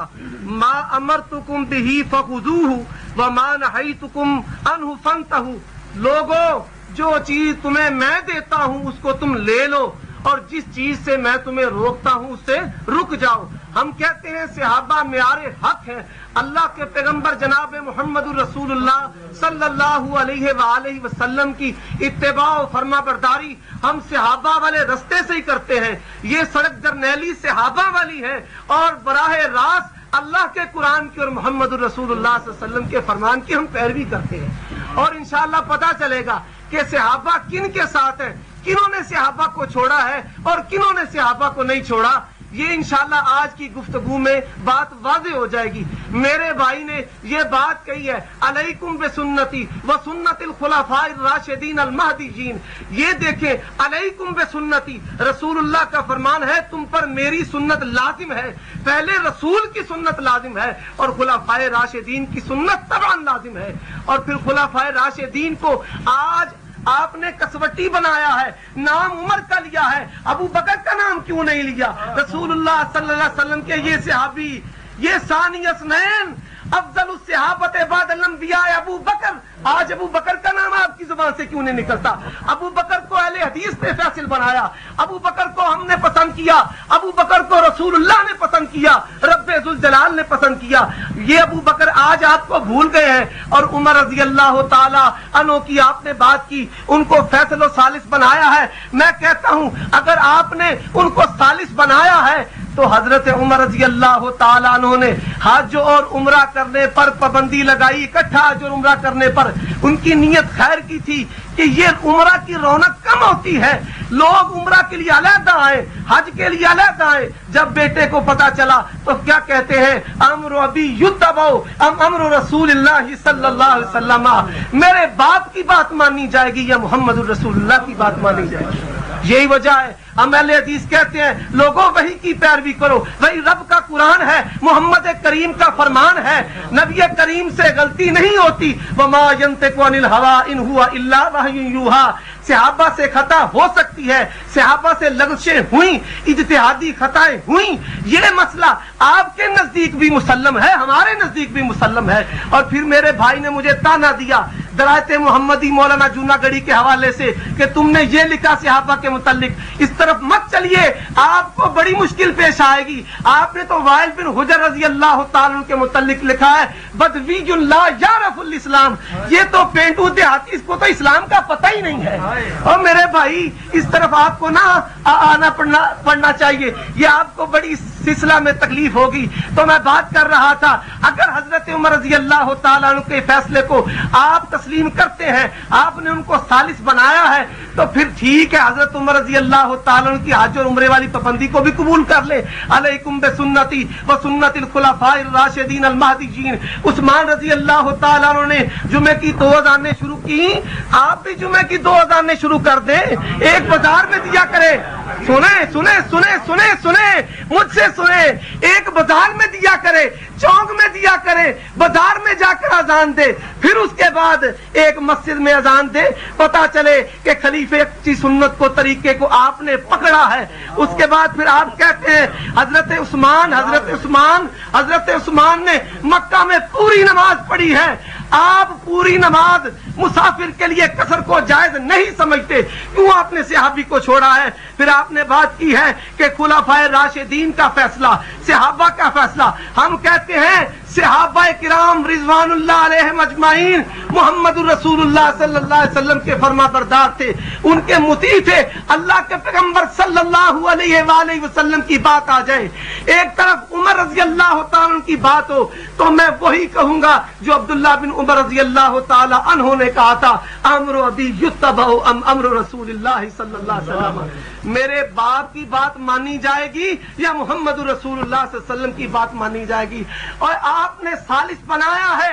ما امرتکم بہ فخذوہ وما نہیتکم عنہ فانتہوا، لوگوں جو چیز تمہیں میں دیتا ہوں اس کو تم لے لو، اور جس چیز سے میں تمہیں روکتا ہوں اس سے رک جاؤ۔ ہم کہتے ہیں صحابہ معیار حق ہیں، اللہ کے پیغمبر جناب محمد الرسول اللہ صلی اللہ علیہ وآلہ وسلم کی اتباع و فرما برداری ہم صحابہ والے رستے سے ہی کرتے ہیں۔ یہ سڑک جرنیلی صحابہ والی ہے، اور براہ راست اللہ کے قرآن کی اور محمد الرسول اللہ صلی اللہ علیہ وسلم کے فرمان کی ہم پیروی کرتے ہیں، اور انشاءاللہ پتہ چلے گا کہ صحابہ کن کے ساتھ ہیں، کنہوں نے صحابہ کو چھوڑا ہے اور کنہوں نے صحابہ کو نہیں چھوڑا۔ یہ انشاءاللہ آج کی گفتگو میں بات واضح ہو جائے گی۔ میرے بھائی نے یہ بات کہی ہے، علیکم بسنتی وسنت الخلفاء الراشدین المہدیین۔ یہ دیکھیں، علیکم بسنتی، رسول اللہ کا فرمان ہے تم پر میری سنت لازم ہے۔ پہلے رسول کی سنت لازم ہے اور خلفاء راشدین کی سنت طبعاً لازم ہے۔ اور پھر خلفاء راشدین کو آج آپ نے کسوٹی بنایا ہے، نام عمر کا لیا ہے، ابو بکر کا نام کیوں نہیں لیا؟ رسول اللہ صلی اللہ علیہ وسلم کے یہ صحابی، یہ ثانی اثنین، افضل الصحابۃ بعد الانبیاء ابو بکر، آج ابو بکر کا نام آپ کی زبان سے کیوں نہیں نکلتا؟ ابو بکر کو اہل حدیث نے فیصل بنایا، ابو بکر کو ہم نے پسند کیا، ابو بکر کو رسول اللہ نے پسند کیا، رب ذوالجلال نے پسند کیا۔ یہ ابو بکر آج آپ کو بھول گئے ہیں، اور عمر رضی اللہ تعالی عنہ کی آپ نے بات کی، ان کو فیصل و ثالث بنایا ہے۔ میں کہتا ہوں اگر آپ نے ان کو ثالث بنایا ہے تو حضرت عمر رضی اللہ تعالیٰ عنہ نے حج اور عمرہ کرنے پر پابندی لگائی، اکٹھا حج اور عمرہ کرنے پر۔ ان کی نیت خیر کی تھی کہ یہ عمرہ کی رونق کم ہوتی ہے، لوگ عمرہ کے لیے علیحدہ آئے، حج کے لیے علیحدہ آئے۔ جب بیٹے کو پتا چلا تو کیا کہتے ہیں، امر ابی یتبع امر رسول اللہ صلی اللہ علیہ وسلم، میرے باپ کی بات مانی جائے گی یا محمد الرسول اللہ کی بات مانی جائے گی؟ یہی وجہ ہے ہم اہل حدیث کہتے ہیں لوگوں وہی کی پیروی کرو، وہی رب کا قرآن ہے، محمد کریم کا فرمان ہے، نبی کریم سے غلطی نہیں ہوتی۔ وما ينطق عن الهوى ان هو الا وحی یوحى، صحابہ سے خطا ہو سکتی ہے، صحابہ سے لغزشیں ہوئیں، اجتہادی خطائیں ہوئیں، یہ مسئلہ آپ کے نزدیک بھی مسلم ہے، ہمارے نزدیک بھی مسلم ہے۔ اور پھر میرے بھائی نے مجھے تانا دیا درایت محمدی مولانا جوناگڑھی کے حوالے سے کہ تم نے یہ لکھا صحابہ کے متعلق، اس طرف مت چلیے، آپ کو بڑی مشکل پیش آئے گی۔ آپ نے تو وائل بن حجر رضی اللہ تعالیٰ کے متعلق لکھا ہے بدوی لا یعرف الاسلام، یہ تو پینٹو دیہاتی، اس کو تو اسلام کا پتہ ہی نہیں ہے۔ اور میرے بھائی اس طرف آپ کو نہ آنا پڑنا چاہیے، یہ آپ کو بڑی سلسلہ میں تکلیف ہوگی۔ تو میں بات کر رہا تھا اگر حضرت عمر رضی اللہ تعالیٰ عنہ کے فیصلے کو آپ تسلیم کرتے ہیں، آپ نے ان کو ثالث بنایا ہے، تو پھر ٹھیک ہے، حضرت عمر رضی اللہ تعالیٰ عنہ کی حج اور عمرے والی پابندی کو بھی قبول کر لے۔ علیکم بسنتی وسنت الخلفاء الراشدین المہدیین۔ عثمان رضی اللہ تعالیٰ عنہ نے جمعے کی 2 اذانیں شروع کی، آپ بھی جمعے کی 2 اذانیں شروع کر دیں، ایک بازار میں دیا کرے۔ سنیں سنیں سنیں سنیں سنیں مجھ سے سنیں، ایک بازار میں دیا کرے، چوک میں دیا کرے، بازار میں جا کر اذان دے، پھر اس کے بعد ایک مسجد میں اذان دے، پتا چلے کہ خلیفے کی سنت کو، طریقے کو آپ نے پکڑا ہے۔ اس کے بعد پھر آپ کہتے ہیں حضرت عثمان نے مکہ میں پوری نماز پڑھی ہے۔ آپ پوری نماز مسافر کے لیے قصر کو جائز نہیں سمجھتے، کیوں آپ نے صحابی کو چھوڑا ہے؟ پھر آپ نے بات کی ہے کہ خلفاء راشدین کا فیصلہ، صحابہ کا فیصلہ، ہم کہتے ہیں صحابہ کرام رضوان اللہ علیہم اجمعین محمد الرسول اللہ صلی اللہ علیہ وسلم کے فرما بردار تھے، ان کے مطیع تھے۔ اللہ کے پیغمبر صلی اللہ علیہ وآلہ وسلم کی بات آ جائے، ایک طرف عمر رضی اللہ تعالیٰ کی بات ہو، تو میں وہی کہوں گا جو عبداللہ بن عمر رضی اللہ تعالیٰ عنہ نے کہا تھا، امر ابی یتبع امر رسول اللہ صلی اللہ علیہ وسلم، میرے باپ کی بات مانی جائے گی یا محمد رسول اللہ صلی اللہ علیہ وسلم کی بات مانی جائے گی؟ اور آپ نے ثالث بنایا ہے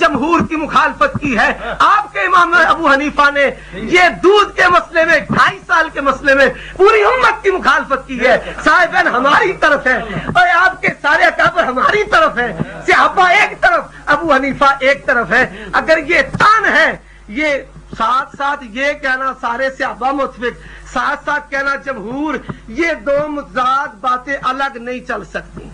جمہور کی مخالفت کی ہے. آپ کے امام ابو حنیفہ نے یہ دودھ کے مسئلے میں 2.5 سال کے مسئلے میں پوری امت کی مخالفت کی ہے. صاحبین ہماری طرف ہے اور آپ کے سارے اکابر ہماری طرف ہے. صحابہ ایک طرف، ابو حنیفہ ایک طرف ہے. اگر یہ تان ہے، یہ ساتھ ساتھ یہ کہنا سارے صحابہ متفق، ساتھ ساتھ کہنا جمہور، یہ دو متضاد باتیں الگ نہیں چل سکتی.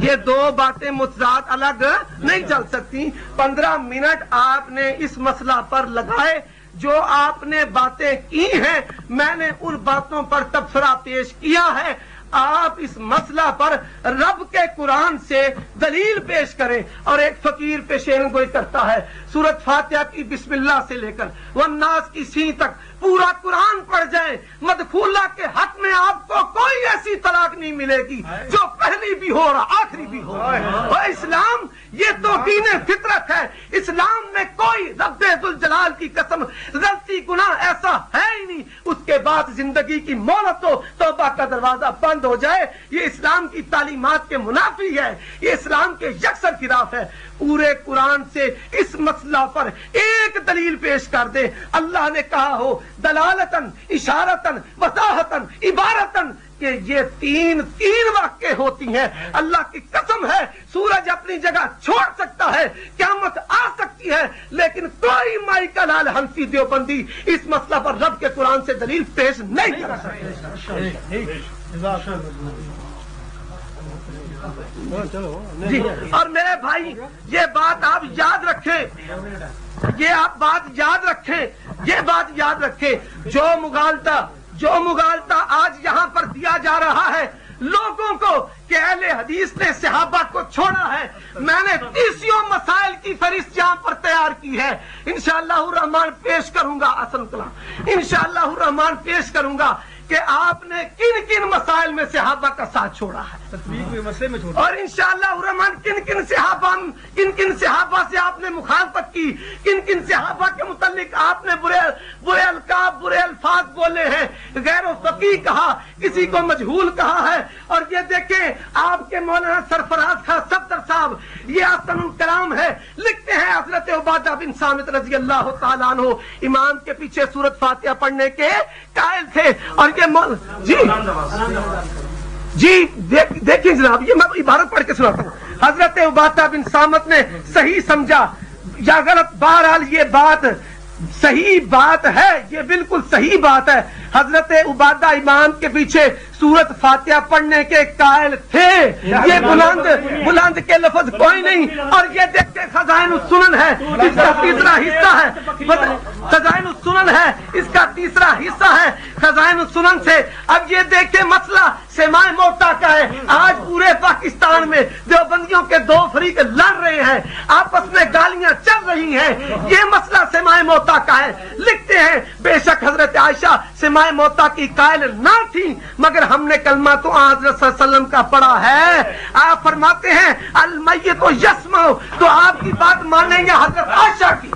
یہ دو باتیں متضاد الگ نہیں چل سکتی. 15 منٹ آپ نے اس مسئلہ پر لگائے. جو آپ نے باتیں کی ہیں میں نے ان باتوں پر تبصرہ پیش کیا ہے. آپ اس مسئلہ پر رب کے قرآن سے دلیل پیش کریں. اور ایک فقیر پیشین گوئی کرتا ہے سورت فاتحہ کی بسم اللہ سے لے کر والناس کی سی تک پورا قرآن پڑھ جائے، مدخولہ کے حق میں آپ کو کوئی ایسی طلاق نہیں ملے گی جو پہلی بھی ہو اور آخری بھی ہو. اور اسلام یہ تو دین فطرت ہے. اسلام میں کوئی رب ذوالجلال کی قسم غلطی گناہ ایسا ہے ہی نہیں. اس کے بعد زندگی کی مہلت ہو، توبہ کا دروازہ بند ہو جائے. یہ اسلام کی تعلیمات کے منافی ہے، یہ اسلام کے یکسر خلاف ہے. پورے قرآن سے اس مسئلہ پر ایک دلیل پیش کر دے. اللہ نے کہا ہو دلالتن، اشارتن، وضاحتن، عبارتن کہ یہ تین واقع ہوتی ہیں. اللہ کی قسم ہے سورج اپنی جگہ چھوڑ سکتا ہے، قیامت آ سکتی ہے، لیکن کوئی مائیکل لال حنفی دیوبندی اس مسئلہ پر رب کے قرآن سے دلیل پیش نہیں کر سکتے. جی اور میرے بھائی یہ بات آپ یاد رکھیں، یہ آپ بات یاد رکھیں، یہ بات یاد رکھیں. جو مغالطہ آج یہاں پر دیا جا رہا ہے لوگوں کو کہ اہل حدیث نے صحابہ کو چھوڑا ہے، میں نے 30 مسائل کی فہرست یہاں پر تیار کی ہے. انشاءاللہ الرحمن پیش کروں گا، حسن کلام انشاءاللہ الرحمن پیش کروں گا کہ آپ نے کن کن مسائل میں صحابہ کا ساتھ چھوڑا ہے، اور انشاءاللہ الرحمن کن کن صحابہ سے آپ نے مخالفت کی، کن کن صحابہ کے متعلق آپ نے برے القاب، برے الفاظ بولے ہیں، غیر و فقیہ کہا، کسی کو مجہول کہا ہے. اور یہ دیکھیں آپ کے مولانا سرفراز خان صفدر صاحب، یہ احسن الکلام ہے، لکھتے ہیں حضرت عبادہ بن صامت رضی اللہ تعالیٰ عنہ امام کے پیچھے سورت فاتحہ پڑھنے کے قائل تھے. اور یہ جی دیکھیں جناب، یہ میں عبارت پڑھ کے سناتا ہوں. حضرت عبادہ بن صامت نے صحیح سمجھا یا غلط، بہرحال یہ بات صحیح بات ہے، یہ بالکل صحیح بات ہے. حضرت عبادہ امام کے پیچھے سورت فاتحہ پڑھنے کے قائل تھے. یہ بلند کے لفظ کوئی نہیں. اور یہ دیکھتے خزائن السنن ہے، اس کا تیسرا حصہ ہے. خزائن السنن ہے، اس کا تیسرا حصہ ہے خزائن السنن سے. اب یہ دیکھیں مسئلہ سماع موتا کا ہے. آج پورے پاکستان میں دیوبندیوں کے دو فریق لڑ رہے ہیں، آپس میں گالیاں چل رہی ہیں. یہ مسئلہ سماع موتا کا ہے. لکھتے ہیں بے شک حضرت عائشہ سماع موتا کی قائل نہ تھی، مگر ہم نے کلمہ تو حضرت صلی اللہ علیہ وسلم کا پڑھا ہے. آپ فرماتے ہیں المیت یسمع، تو آپ کی بات مانیں گے حضرت عائشہ کی.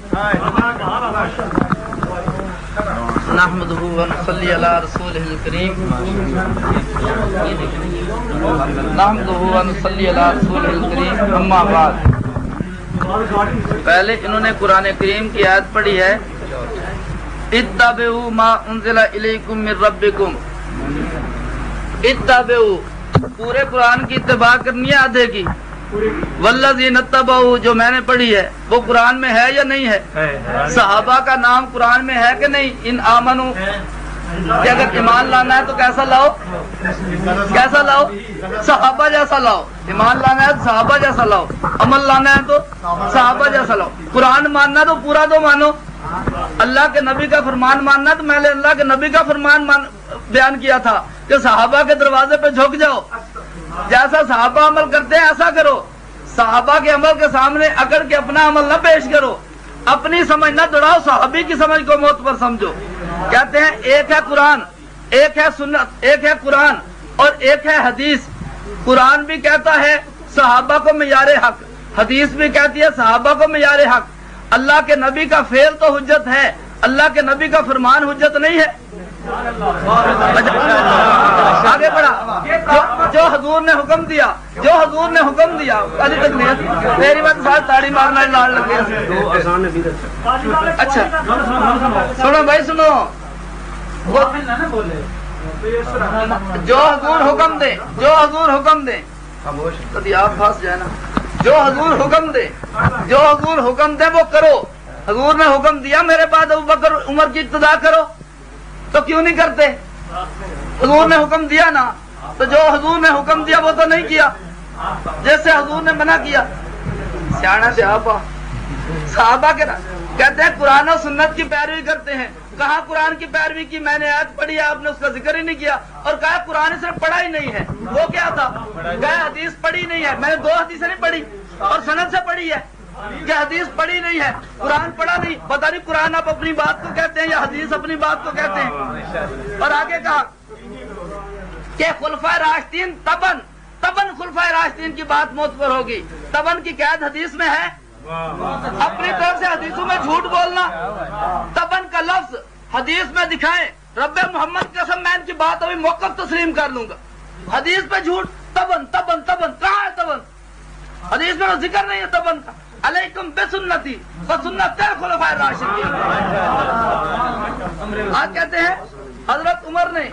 نحمدہ ونصلی علی رسولہ الکریم، نحمدہ ونصلی علی رسولہ الکریم. اما بعد، پہلے انہوں نے قرآن کریم کی آیت پڑھی ہے اتبعوا ما انزل الیکم من ربکم. اتبعوا پورے قرآن کی اتباع کرنی ہے آدھے کی. والذین اتبعوا جو میں نے پڑھی ہے وہ قرآن میں ہے یا نہیں ہے؟ صحابہ کا نام قرآن میں ہے کہ نہیں؟ ان آمنو کہ اگر ایمان لانا ہے تو کیسا لاؤ؟ کیسا لاؤ؟ صحابہ جیسا لاؤ. ایمان لانا ہے تو صحابہ جیسا لاؤ، عمل لانا ہے تو صحابہ جیسا لاؤ. قرآن ماننا تو پورا تو مانو. اللہ کے نبی کا فرمان ماننا تو میں نے اللہ کے نبی کا فرمان بیان کیا تھا کہ صحابہ کے دروازے پہ جھک جاؤ، جیسا صحابہ عمل کرتے ہیں ایسا کرو. صحابہ کے عمل کے سامنے اکڑ کے اپنا عمل نہ پیش کرو، اپنی سمجھ نہ دوڑاؤ، صحابی کی سمجھ کو معتبر سمجھو. کہتے ہیں ایک ہے قرآن، ایک ہے سنت، ایک ہے قرآن اور ایک ہے حدیث. قرآن بھی کہتا ہے صحابہ کو معیار حق، حدیث بھی کہتی ہے صحابہ کو معیار حق. اللہ کے نبی کا فعل تو حجت ہے، اللہ کے نبی کا فرمان حجت نہیں ہے. آگے بڑھا، جو حضور نے حکم دیا، جو حضور نے حکم دیا ابھی تک نہیں، میری بات ساتھ تاڑی مارنا لال لگے۔ اچھا سنو بھائی سنو، جو حضور حکم دے، جو حضور حکم دے، کبھی آپ پھنس جائے نا، جو حضور حکم دے، جو حضور حکم دے وہ کرو۔ حضور نے حکم دیا میرے بعد ابو بکر عمر کی ابتدا کرو، تو کیوں نہیں کرتے؟ حضور نے حکم دیا نا، تو جو حضور نے حکم دیا وہ تو نہیں کیا، جیسے حضور نے منع کیا۔ سیاح صحابہ، صحابہ کے کہتے ہیں قرآن و سنت کی پیروی کرتے ہیں۔ کہاں قرآن کی پیروی کی؟ میں نے آیت پڑھی، آپ نے اس کا ذکر ہی نہیں کیا، اور کہا قرآن صرف پڑھا ہی نہیں ہے۔ وہ کیا تھا؟ کہا حدیث پڑھی نہیں ہے۔ میں نے 2 حدیثیں نہیں پڑھی اور سند سے پڑھی ہے کہ حدیث پڑھی نہیں ہے، قرآن پڑھا نہیں۔ پتہ نہیں قرآن آپ اپنی بات کو کہتے ہیں یا حدیث اپنی بات کو کہتے ہیں۔ اور آگے کہا کہ خلفائے راشدین تبن خلفائے راشدین کی بات معتبر ہوگی۔ تبن کی قید حدیث میں ہے، اپنی طرف سے حدیثوں میں جھوٹ بولنا۔ تبن کا لفظ حدیث میں دکھائیں، رب محمد کی قسم میں ان کی بات ابھی موقف تسلیم کر لوں گا۔ حدیث پہ جھوٹ، تبن کہاں ہے تبن؟ حدیث میں ذکر نہیں ہے تبن کا۔ علیکم بسنتی وسنت الخلفاء الراشدین۔ آج کہتے ہیں حضرت عمر نے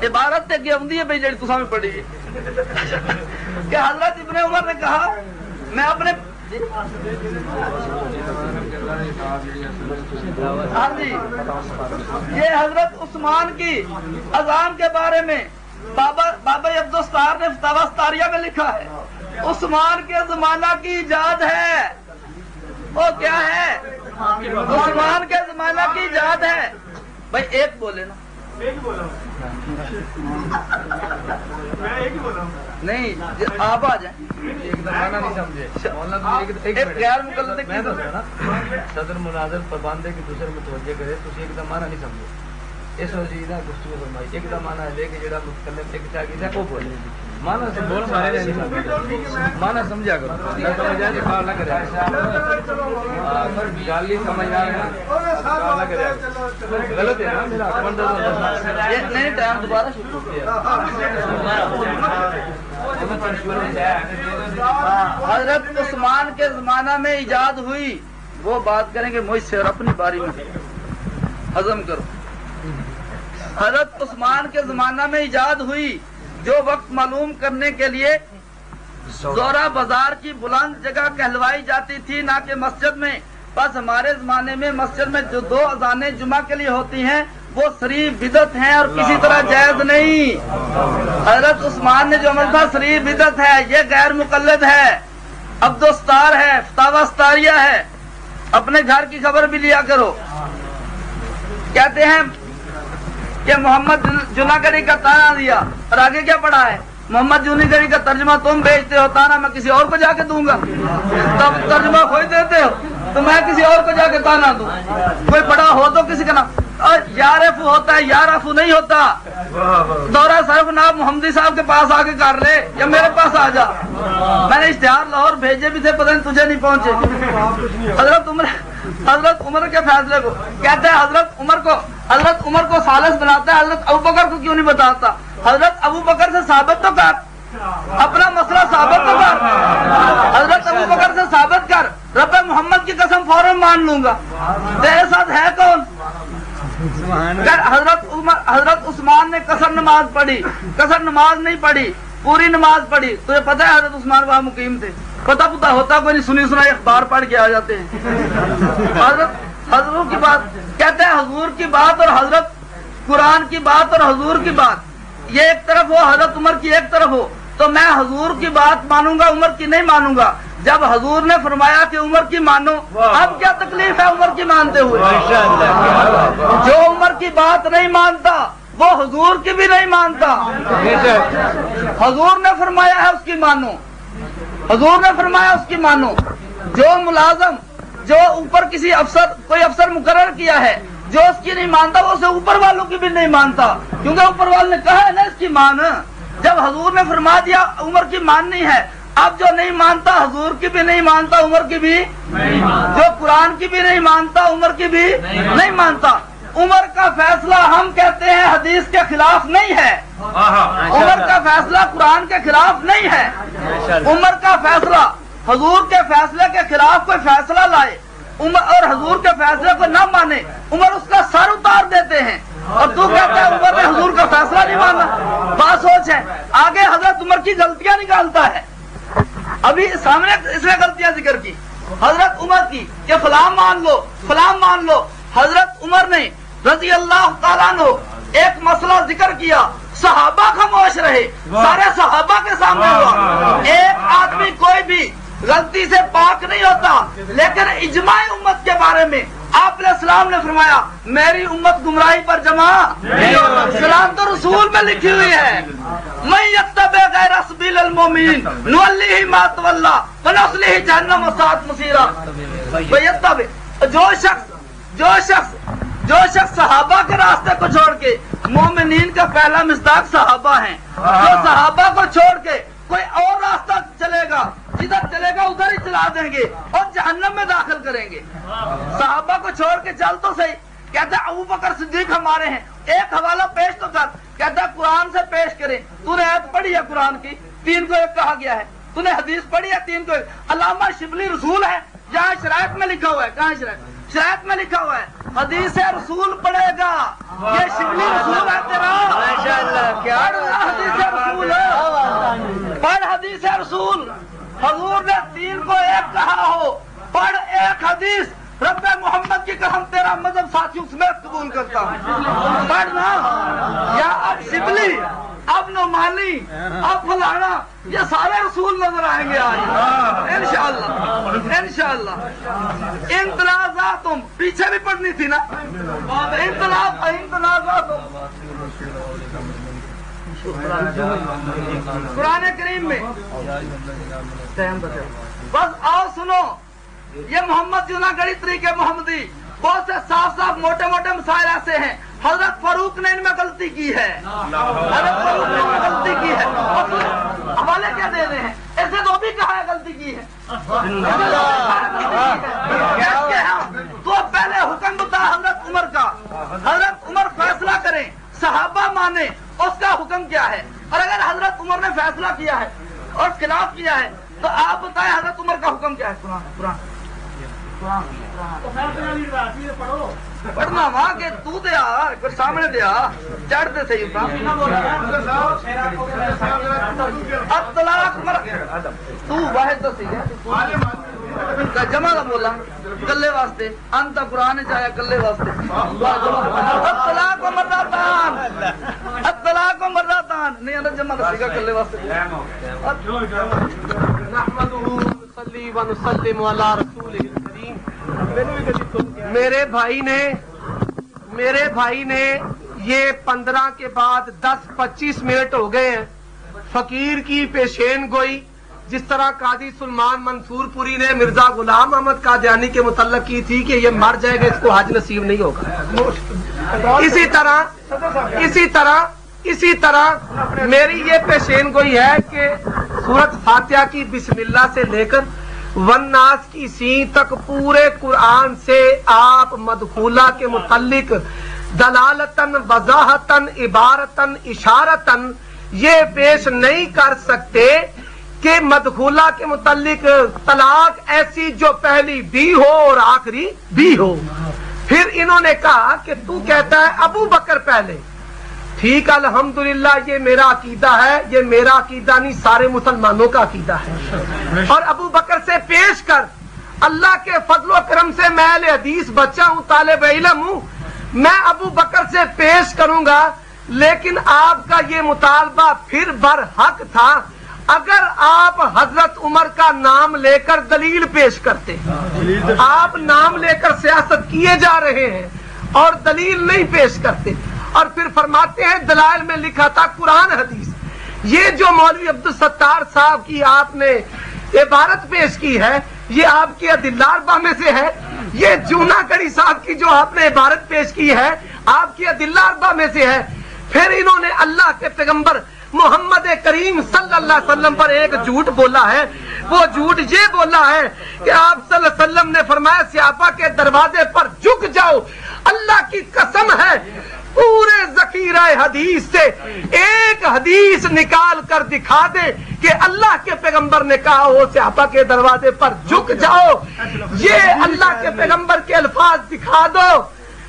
عبارت تے گیوندی ہے بھائی جڑی تساں میں پڑھی ہے کہ حضرت ابن عمر نے کہا میں اپنے ہاں جی، یہ حضرت عثمان کی اذان کے بارے میں بابا عبدالستار نے فتاوی ستاریہ میں لکھا ہے، عثمان کے زمانہ کی ایجاد ہے۔ وہ کیا ہے؟ عثمان کے زمانہ کی ایجاد ہے۔ بھائی ایک بولے نا، نہیں آپ آ جائیں۔ غیر مقلد
صدر مناظر پابندے کی دوسرے متوجہ کرے تو ایک دم مانا نہیں سمجھے، اس وجہ گفتگو فرمائی ایک دم مانا لے کے جڑا متکلم ایک چاہیے وہ بولے مانا سے بول مارے نہیں مانا سمجھا کرو نہ سمجھا کہ کال نہ کرے گالی سمجھ آ رہا ہے کال نہ کرے غلط ہے نا میرا نہیں ٹائم دوبارہ شروع کیا۔
حضرت عثمان کے زمانہ میں ایجاد ہوئی، وہ بات کریں گے مجھ سے اور اپنی باری میں ہضم کرو۔ حضرت عثمان کے زمانہ میں ایجاد ہوئی، جو وقت معلوم کرنے کے لیے زورا بازار کی بلند جگہ کہلوائی جاتی تھی نہ کہ مسجد میں۔ بس ہمارے زمانے میں مسجد میں جو 2 اذانیں جمعہ کے لیے ہوتی ہیں وہ صریح بدعت ہیں اور کسی طرح جائز نہیں۔ حضرت عثمان نے جو عمل تھا صریح بدعت ہے، یہ غیر مقلد ہے، عبدالستار ہے، فتاوی ستاریہ ہے، اپنے گھر کی خبر بھی لیا کرو۔ کہتے ہیں کہ محمد جوناگڑی کا تانا دیا اور آگے کیا پڑھا ہے؟ محمد جوناگڑی کا ترجمہ تم بیچتے ہو، تانا میں کسی اور کو جا کے دوں گا؟ تب ترجمہ خود دیتے ہو تو میں کسی اور کو جا کے تانا دوں؟ کوئی بڑا ہو تو کسی کا نام یارف ہوتا ہے، یارف نہیں ہوتا۔ دورہ صرف ناب محمدی صاحب کے پاس آ کے کر لے یا میرے پاس آ جا۔ میں نے اشتہار لاہور بھیجے بھی تھے، پتہ نہیں تجھے نہیں پہنچے۔ حضرت عمر کے فیصلے کو کہتے ہیں حضرت عمر کو ثالث بناتا ہے، حضرت ابو بکر کو کیوں نہیں بتاتا؟ حضرت ابو بکر سے ثابت تو کر، اپنا مسئلہ ثابت تو کر، حضرت ابو بکر سے ثابت کر، رب محمد کی قسم فوراً مان لوں گا۔ تیرے ساتھ ہے کون؟ حضرت عثمان نے قصر نماز پڑھی، قصر نماز نہیں پڑھی، پوری نماز پڑھی۔ تجھے پتہ ہے حضرت عثمان وہاں مقیم تھے؟ پتہ ہوتا کوئی نہیں، سنی سنائی اخبار پڑھ کے آ جاتے ہیں۔ حضور کی بات کہتے ہیں، حضور کی بات اور حضرت قرآن کی بات اور حضور کی بات یہ ایک طرف ہو، حضرت عمر کی ایک طرف ہو، تو میں حضور کی بات مانوں گا، عمر کی نہیں مانوں گا۔ جب حضور نے فرمایا کہ عمر کی مانو، اب کیا تکلیف ہے عمر کی مانتے ہوئے؟ جو عمر کی بات نہیں مانتا وہ حضور کی بھی نہیں مانتا۔ حضور نے فرمایا ہے اس کی مانو، حضور نے فرمایا اس کی مانو۔ جو ملازم جو اوپر کسی کوئی افسر مقرر کیا ہے، جو اس کی نہیں مانتا وہ اسے اوپر والوں کی بھی نہیں مانتا، کیونکہ اوپر والوں نے کہا ہے نا اس کی مان۔ جب حضور نے فرما دیا عمر کی ماننی ہے، اب جو نہیں مانتا حضور کی بھی نہیں مانتا، عمر کی بھی، جو قرآن کی بھی نہیں مانتا عمر کی بھی نہیں مانتا۔ عمر کا فیصلہ ہم کہتے ہیں حدیث کے خلاف نہیں ہے، عمر کا فیصلہ قرآن کے خلاف نہیں ہے۔ عمر کا فیصلہ حضور کے فیصلے کے خلاف کوئی فیصلہ لائے اور حضور کے فیصلے کو نہ مانے، عمر اس کا سر اتار دیتے ہیں، اور تو کہتا ہے عمر نے حضور کا فیصلہ نہیں مانا۔ بات سوچ ہے، آگے حضرت عمر کی غلطیاں نکالتا ہے، ابھی سامنے اس نے غلطیاں ذکر کی حضرت عمر کی کہ فلاں مان لو فلاں مان لو۔ حضرت عمر نے رضی اللہ تعالیٰ عنہ ایک مسئلہ ذکر کیا، صحابہ خاموش رہے، سارے صحابہ کے سامنے ہوا۔ ایک آدمی کوئی بھی غلطی سے پاک نہیں ہوتا، لیکن اجماع امت کے بارے میں آپ علیہ السلام نے فرمایا میری امت گمراہی پر جمع نہیں ہوتا۔ سلام تو رسول میں لکھی ہوئی ہے، من یتبع غیر سبیل المؤمنین نولیہ ما تولی ونصلہ جہنم وساءت مصیرا۔ جو شخص صحابہ کے راستے کو چھوڑ کے، مومنین کا پہلا مصداق صحابہ ہیں، جو صحابہ کو چھوڑ کے کوئی اور راستہ چلے گا، جدھر چلے گا ادھر ہی چلا دیں گے اور جہنم میں داخل کریں گے۔ صحابہ کو چھوڑ کے چل تو صحیح، کہتا ہے ابو بکر صدیق ہمارے ہیں، ایک حوالہ پیش تو کر، کہتا ہے قرآن سے پیش کریں، تو نے آیت پڑھی ہے قرآن کی 3 کو 1 کہا گیا ہے، تو نے حدیث پڑھی ہے 3 کو 1۔ علامہ شبلی رسول ہے، جہاں شرائط میں لکھا ہوا ہے، کہاں شرائط میں لکھا ہوا ہے حدیث رسول پڑھے گا، یہ شبلی رسول ہے تیرا، حدیث رسول ہے، پڑھ حدیث رسول۔ حضور نے 3 کو 1 کہا ہو، پڑھ ایک حدیث، رب محمد کی قسم تیرا مذہب ساتھیوں سمیت قبول کرتا ہوں، پڑھنا۔ یا اب شبلی، اب نعمانی، اب فلانا، یہ سارے رسول نظر آئیں گے آج انشاءاللہ انشاءاللہ۔ انتنازعات پیچھے بھی پڑھنی تھی نا، انتنازعات قرآن کریم میں بس آؤ سنو، یہ محمد جوناگڑھی طریقے محمدی بہت سے صاف موٹے موٹے مسائل ایسے ہیں، حضرت فاروق نے ان میں غلطی کی ہے، حضرت فاروق نے ان میں غلطی کی ہے، حوالے کیا دے رہے ہیں، ایسے تو بھی کہا ہے غلطی کی ہے۔ تو پہلے حکم بتا حضرت عمر کا، حضرت عمر فیصلہ کریں، صحابہ مانے، اس کا حکم کیا ہے، اور اگر حضرت عمر نے فیصلہ کیا ہے اور خلاف کیا ہے تو آپ بتائیں حضرت عمر کا حکم کیا ہے۔ قرآن پڑھنا وہاں کہ تو دیا پھر سامنے دیا چڑھ دے صحیح تو واحد تو صحیح جمع کا بولا کلے واسطے انت قرآن چاہیا کلے واسطے الطلاق و مرتان الطلاق و مرتان نہیں انت جمع کا کلے واسطے۔
نحمدہ نصلی و نسلم علی رسولہ الکریم۔ میرے بھائی نے یہ 15 کے بعد 10-25 منٹ ہو گئے ہیں فقیر کی پیشین گوئی، جس طرح قاضی سلمان منصور پوری نے مرزا غلام احمد قادیانی کے متعلق کی تھی کہ یہ مر جائے گا اس کو حج نصیب نہیں ہوگا، اسی طرح میری یہ پیشین گوئی ہے کہ سورت فاتحہ کی بسم اللہ سے لے کر والناس کی سین تک پورے قرآن سے آپ مدخولہ کے متعلق دلالتاً وضاحتاً عبارتاً اشارتاً یہ پیش نہیں کر سکتے کہ مدخولہ کے متعلق طلاق ایسی جو پہلی بھی ہو اور آخری بھی ہو۔ پھر انہوں نے کہا کہ تو کہتا ہے ابو بکر پہلے، ٹھیک الحمدللہ یہ میرا عقیدہ ہے، یہ میرا عقیدہ نہیں سارے مسلمانوں کا عقیدہ ہے، اور ابو بکر سے پیش کر، اللہ کے فضل و کرم سے میں اہل حدیث بچہ ہوں، طالب علم ہوں، میں ابو بکر سے پیش کروں گا، لیکن آپ کا یہ مطالبہ پھر برحق تھا اگر آپ حضرت عمر کا نام لے کر دلیل پیش کرتے۔ آپ نام لے کر سیاست کیے جا رہے ہیں اور دلیل نہیں پیش کرتے، اور پھر فرماتے ہیں دلائل میں لکھا تھا قرآن حدیث۔ یہ جو مولوی عبدالستار صاحب کی آپ نے عبارت پیش کی ہے یہ آپ کی ادلہ اربعہ میں سے ہے، یہ جوناگڑھی صاحب کی جو آپ نے عبارت پیش کی ہے آپ کی ادلہ اربعہ میں سے ہے۔ پھر انہوں نے اللہ کے پیغمبر محمد کریم صلی اللہ علیہ وسلم پر ایک جھوٹ بولا ہے، وہ جھوٹ یہ بولا ہے کہ آپ صلی اللہ علیہ وسلم نے فرمایا صحابہ کے دروازے پر جھک جاؤ. اللہ کی قسم ہے پورے ذخیرہ حدیث سے ایک حدیث نکال کر دکھا دے کہ اللہ کے پیغمبر نے کہا ہو صحابہ کے دروازے پر جھک جاؤ. یہ اللہ کے پیغمبر کے الفاظ دکھا دو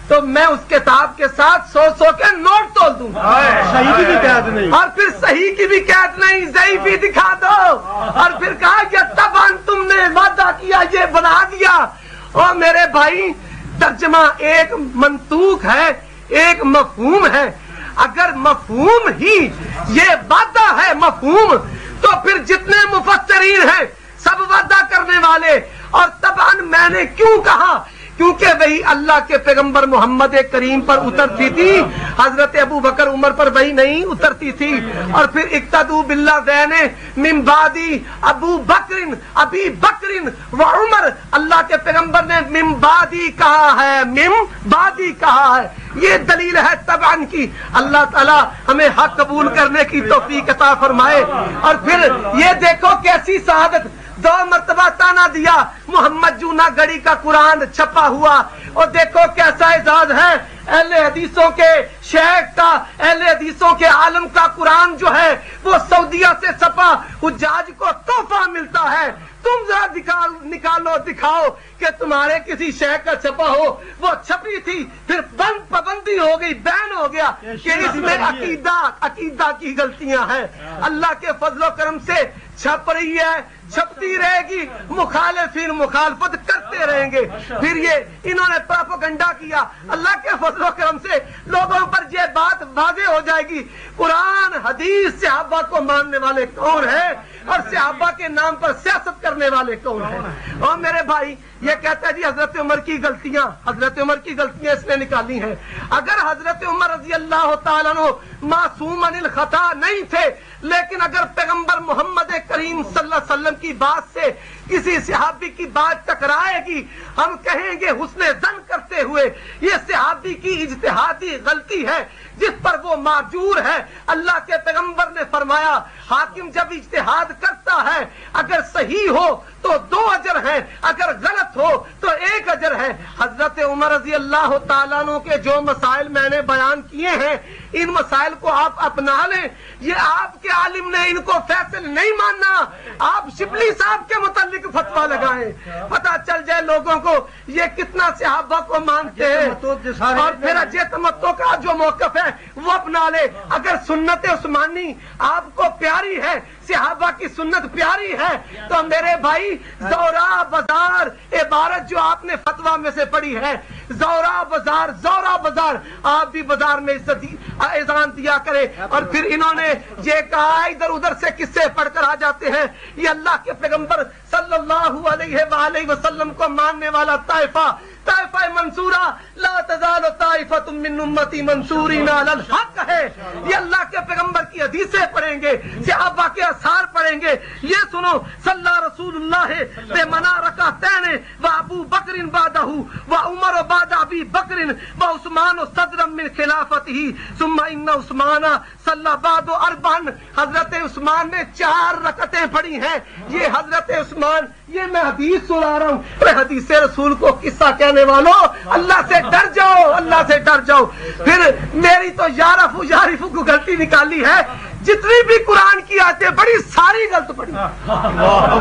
تو میں اس کتاب کے ساتھ 100 کے نوٹ تول دوں.
صحیح کی بھی قید نہیں,
اور پھر صحیح کی بھی قید نہیں, ضعیف بھی دکھا دو. اور پھر کہا کہ تب تم نے وعدہ کیا یہ بنا دیا. اور میرے بھائی ترجمہ ایک منطوق ہے, ایک مفہوم ہے. اگر مفہوم ہی یہ وعدہ ہے مفہوم, تو پھر جتنے مفسرین ہیں سب وعدہ کرنے والے. اور طبعاً میں نے کیوں کہا, کیونکہ وہی اللہ کے پیغمبر محمد کریم پر اترتی تھی, حضرت ابو بکر عمر پر وہی نہیں اترتی تھی. اور پھر اقتدوا باللذین من بعدی ابو بکر ابی بکر و عمر, اللہ کے پیغمبر نے من بعدی کہا ہے, من بعدی کہا ہے. یہ دلیل ہے طبعاً کی. اللہ تعالیٰ ہمیں حق قبول کرنے کی توفیق عطا فرمائے. اور پھر یہ دیکھو کیسی سعادت, 2 مرتبہ تانا دیا محمد جونا گڑی کا قرآن چھپا ہوا. اور دیکھو کیسا اعزاز ہے اہل حدیثوں کے شیخ کا, اہل حدیثوں کے عالم کا قرآن جو ہے وہ سعودیہ سے چھپا حجاج کو تحفہ ملتا ہے. تم ذرا نکالو دکھاؤ کہ تمہارے کسی شیخ کا چھپا ہو. وہ چھپی تھی پھر پابندی ہو گئی, بین ہو گیا کہ اس میں عقیدہ کی غلطیاں ہیں. اللہ کے فضل و کرم سے چھپ رہی ہے, چھپتی رہے گی, مخالفین مخالفت کرتے رہیں گے. پھر یہ انہوں نے پروپیگنڈا کیا. اللہ کے فضل و کرم سے لوگوں پر یہ بات واضح ہو جائے گی قرآن حدیث صحابہ کو ماننے والے کون ہیں اور صحابہ کے نام پر سیاست کرنے والے کون ہیں. اور میرے بھائی یہ کہتا ہے جی حضرت عمر کی غلطیاں, حضرت عمر کی غلطیاں اس نے نکالی ہیں. اگر حضرت عمر رضی اللہ تعالیٰ عنہ معصوم عن الخطا نہیں تھے, لیکن اگر پیغمبر محمد کریم صلی اللہ علیہ وسلم کی بات سے کسی صحابی کی بات ٹکرائے گی, ہم کہیں گے حسن ظن کرتے ہوئے یہ صحابی کی اجتہادی غلطی ہے جس پر وہ معذور ہے. اللہ کے پیغمبر نے فرمایا حاکم جب اجتہاد کرتا ہے اگر صحیح ہو تو 2 اجر ہیں, اگر غلط ہو تو 1 اجر ہے. حضرت عمر رضی اللہ تعالیٰ عنہ کے جو مسائل میں نے بیان کیے ہیں ان مسائل کو آپ اپنا لیں. یہ آپ کے عالم نے ان کو فیصل نہیں ماننا, آپ شبلی صاحب کے متعلق فتویٰ لگائیں, پتہ چل جائے لوگوں کو یہ کتنا صحابہ کو مانتے ہیں. اور پھر یہ تمتع کا جو موقف ہے وہ اپنا لے. اگر سنت عثمانی آپ کو پیاری ہے, صحابہ کی سنت پیاری ہے, تو میرے بھائی زورا بازار عبارت جو آپ نے فتویٰ میں سے پڑھی ہے, زورا بازار, آپ بھی بازار میں اذان دیا کرے. اور پھر انہوں نے یہ کہا ادھر ادھر سے قصے پڑھ کر آ جاتے ہیں. یہ اللہ کے پیغمبر صلی اللہ علیہ وآلہ وسلم کو ماننے والا طائفہ منصورہ لا تزال طائفۃ من امتی منصورین علی الحق ہے. یہ اللہ کے پیغمبر کی حدیثیں پڑھیں گے, صحابہ کے آثار پڑھیں گے. یہ سنو صلی رسول اللہ بمنا رکعتین و ابو بکر بعدہ و عمر بعد ابی بکر و عثمان صدرا من خلافتہ ثم ان عثمان صلی بعد 4. حضرت عثمان نے 4 رکعتیں پڑھی ہیں. یہ حضرت عثمان, یہ میں حدیث سنا رہا ہوں, حدیث رسول کو قصہ کہنے والوں اللہ سے ڈر جاؤ, اللہ سے ڈر جاؤ. پھر میری تو یارف کو غلطی نکالی ہے, جتنی بھی قرآن کی آیتیں بڑی ساری غلط پڑھی.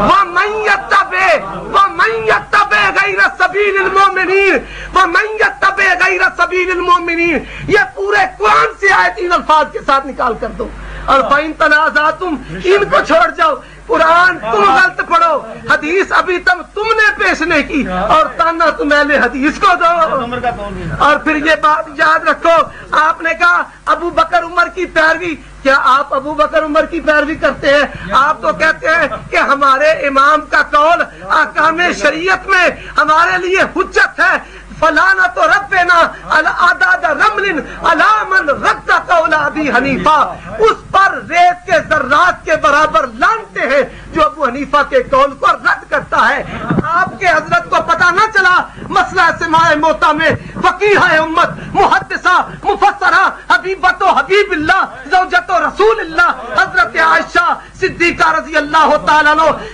وَمَن يَتَّبِعْ غَيْرَ سَبِيلِ الْمُؤْمِنِينَ, یہ پورے قرآن سے آیت ان الفاظ کے ساتھ نکال کر دو. اور فَإِن تَنَازَعْتُمْ, ان کو چھوڑ جاؤ. قرآن تم غلط پڑھو, حدیث ابھی تک تم نے پیش نہیں کی, اور تانا تم اہل حدیث کو دو. اور پھر یہ بات یاد رکھو, آپ نے کہا ابو بکر عمر کی پیروی. کیا آپ ابو بکر عمر کی پیروی کرتے ہیں؟ آپ تو کہتے ہیں کہ ہمارے امام کا قول احکام شریعت میں ہمارے لیے حجت ہے. فلانت ربنا اعداد رمل علی من رد قول ابی حنیفہ, اس پر ریت کے ذرات کے برابر لانتے ہیں جو ابو حنیفہ کے قول کو رد کرتا ہے. آپ کے حضرت کو پتہ نہ چلا مسئلہ سماع موتیٰ میں فقیہ امت, محدثہ, مفسرہ, حبیبۃ حبیب اللہ, زوجۃ رسول اللہ حضرت عائشہ صدیقہ رضی اللہ تعالیٰ عنہ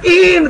3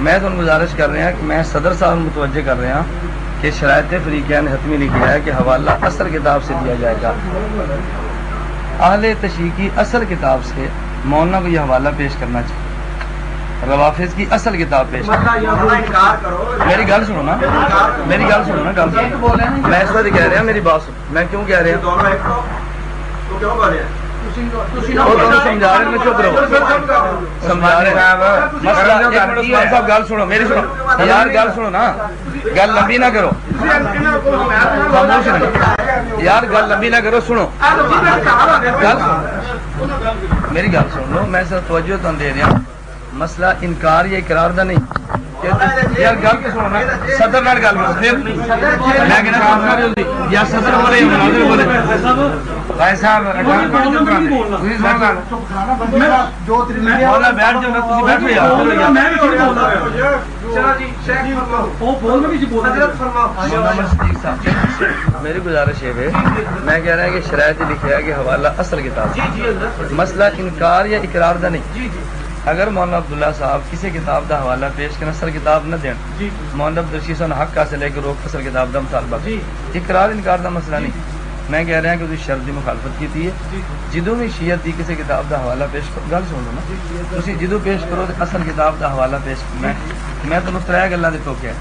میں تو گزارش کر رہا کہ میں صدر صاحب متوجہ کر رہا کہ شرائط فریقین نے حتمی لکھا ہے کہ حوالہ اصل کتاب سے دیا جائے گا. اہل تشیع کی اصل کتاب سے مولانا کو یہ حوالہ پیش کرنا چاہیے. روافظ کی اصل کتاب پیش میری گل سنو نا میری گل سنو نا گل سنو. میں اس وقت کہہ رہا میری بات سنو. میں کیوں کہہ رہا سمجھا رہے میں چپ رہو سمجھا رہے صاحب گل سنو میری سنو یار گل سنو نا گل لمبی نہ کرو خاموش نہیں یار گل لمبی نہ کرو سنو گل سنو میری گل سن لو. میں سر توجہ تم دے رہا مسئلہ انکار یا اقرار دا نہیں یار گل کے سنو نا صدر نال گل کرو پھر میں کہ یا صدر بولے یا مناظر بولے بھائی صاحب مولا بیٹھ جاؤ تسی بیٹھو یار میری گزارش ہے میں کہہ رہا ہوں کہ شرائط لکھا ہے کہ حوالہ اصل کتاب مسئلہ انکار یا اقرار دا نہیں. اگر مولانا عبداللہ صاحب کسی کتاب دا حوالہ پیش کرنا اصل کتاب نہ دین مولانا عبدالرشید صاحب حق حاصل ہے کہ روک اصل کتاب دا مطالبہ اقرار انکار دا مسئلہ نہیں. میں کہہ رہا ہوں کہ تھی شرط دی مخالفت کی ہے جدوں بھی شیعت دی کسی کتاب دا حوالہ پیش کرو گل سن لو نا تسی جدوں پیش کرو تو اصل کتاب دا حوالہ پیش کرنا میں تمہیں ترے گلاں دے ٹوکیا.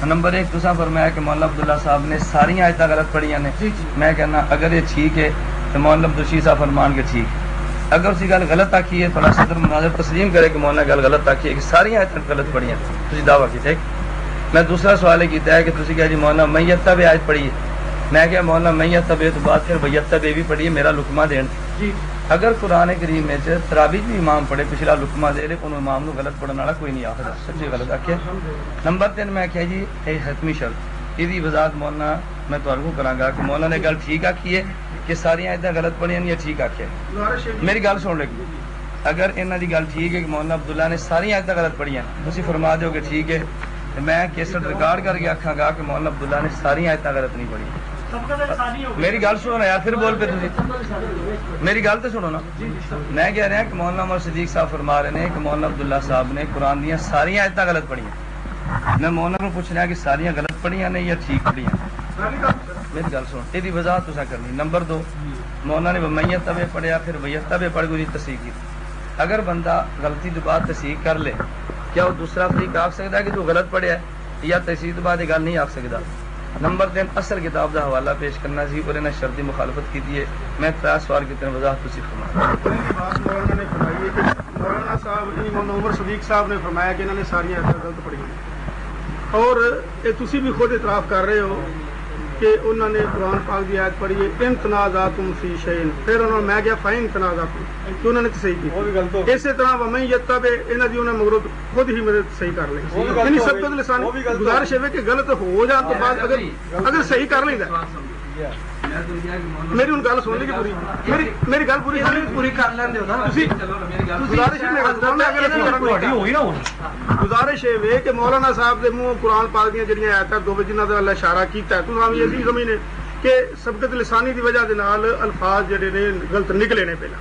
نمبر 1 تساں فرمایا کہ مولانا عبداللہ صاحب نے ساری آیتاں غلط پڑھیاں نے. میں کہنا اگر یہ ٹھیک ہے تو مولانا عبدالرشید صاحب فرمان کے ٹھیک. اگر اسی گل غلط آکی ہے تھوڑا صدر مناظر تسلیم کرے کہ مولانا گل غلط آکی ہے کہ ساری آیتاں غلط پڑھی ہیں تسی دعویٰ کیتا ہے. میں دوسرا سوال یہ کیتا ہے کہ تسی کہا جی مولانا میت تب آیت پڑھی ہے. میں کہا مولانا میت تب تو بعد پھر بیت تب بھی پڑھی ہے میرا لکمہ دین. اگر قرآن کریم میں تراویح بھی امام پڑھے پچھلا لکمہ دے لے ان امام نو غلط پڑھنے والا کوئی نہیں آخر سچی غلط آکھیا. نمبر 3 میں کہا جی یہ حتمی شرط یہ وضاحت مولانا میں تمہیں کو کراں گا کہ مولانا نے گل ٹھیک آکھی ہے کہ ساری آیتاں غلط پڑھی ہیں یا ٹھیک آکھیا. میری گل سن لے اگر انہاں دی گل ٹھیک ہے کہ مولانا عبداللہ نے ساری آیتاں غلط پڑھی ہیں تسی فرما دیو کہ ٹھیک ہے میں کیسٹ ریکارڈ کر کے آکھاں گا کہ مولانا عبداللہ نے ساری آیتاں غلط نہیں پڑھی. میری گل سنو نا یار پھر بول پہ تسی میری گل تو سنو نا. میں کہہ رہا کہ مولانا عمر صدیق صاحب فرما رہے ہیں کہ مولانا عبداللہ صاحب نے قرآن دیا ساری آیتاں غلط پڑھی ہیں. میں مولانا کو پوچھ رہا کہ ساری غلط پڑھی ہیں یا ٹھیک پڑھی ہیں. میری گل سنو یہ وضاحت تساں کرنی. نمبر 2 مولانا نے میت تبے پڑھیا پھر بیت تبے پڑھ گئی تصحیح کی. اگر بندہ غلطی تو بعد تصحیح کر لے کیا وہ دوسرا فریق آکھ سکتا ہے کہ تو غلط پڑھیا ہے یا تصحیح تو بعد یہ گل نہیں آکھ سکتا. نمبر 3 اصل کتاب دا حوالہ پیش کرنا سی اور انہیں شرطی مخالفت کی ہے. میں 3 سوال کی طرح وضاحت تسی فرمایا.
مولانا نے فرمائی ہے کہ مولانا صاحب مولانا عمر صدیق صاحب نے فرمایا کہ انہوں نے ساری آیتاں غلط پڑھی ہیں اور تسی بھی خود اعتراف کر رہے ہو کہ انہوں نے قرآن پاک کی آیت پڑھی ہے ان تنازعتم فی شیء پھر انہوں نے میں کیا فین تنازعتم کہ انہوں نے تصحیح کی. اسی طرح ومن یتبع انہاں دی انہوں نے مغرب خود ہی میرے صحیح کر لیں یعنی سبقت لسان گزارش ہے کہ غلط ہو جا تو بعد اگر صحیح کر لیندا میری ان گل سن لی پوری میری گل پوری کر لین دیو نا تسی گزارش ہے اگر ہوئی نا گزارش ہے کہ مولانا صاحب دے منہ قرآن پاک دی جڑیاں آیتاں دو جنہاں دا اللہ اشارہ کیتا ہے تو ہم یہ زمین کہ سبقت لسانی دی وجہ دے نال الفاظ جڑے نے غلط نکلے نے پہلا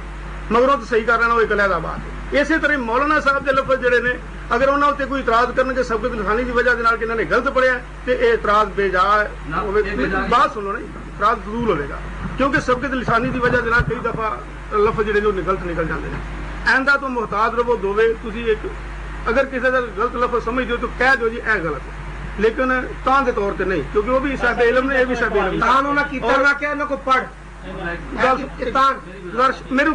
مگروں تو صحیح کر لینا وہ ایک علیحدہ بات ہے. اسی طرح مولانا صاحب کے لفظ جڑے نے اگر انہوں نے کوئی اعتراض کرنے کے سبقت لسانی کی وجہ کہ انہوں نے غلط پڑھیا تو یہ اعتراض بے جا بات سنو نہیں اعتراض ضرور ہوئے گا کیونکہ سبقت لسانی کی وجہ کئی دفعہ لفظ جڑے نے غلط نکل جاتے ہیں. آئندہ تو محتاط رہو دووے تسی ایک اگر کسی کا غلط لفظ سمجھ دو تو کہہ دو جی اے غلط ہے لیکن تاں دے طور تے نہیں کیونکہ وہ بھی صاحب علم نے یہ بھی صاحب علم تاں انہوں نے کیتا نہ کہ انہوں کو پڑھ میری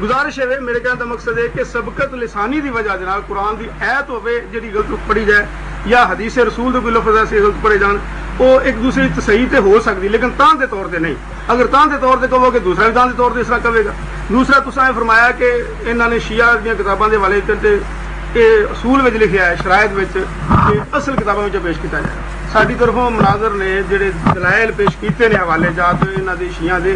گزارش ہے میرے کہنے کا مقصد ہے کہ سبقت لسانی دی وجہ جناب قرآن دی ایت ہوئے جی غلط پڑھی جائے یا حدیث رسول دے کوئی لفظ ایسے غلط پڑھے جان وہ ایک دوسرے کی تصحیح تے ہو سکتی لیکن تاں دے طور تے نہیں. اگر تاں دے طور تے کہو کہ دوسرا بھی تاں دے طور تے اس طرح کہے گا. دوسرا تساں نے فرمایا کہ انہوں نے شیعہ دی کتاباں دے والے تے اصول وچ لکھیا ہے شرائط وچ کہ اصل کتاباں وچ پیش کیتا جائے. ساری طرفوں مناظر نے جڑے دلائل پیش کیتے نے حوالے جات انہاں دے شیعہ دے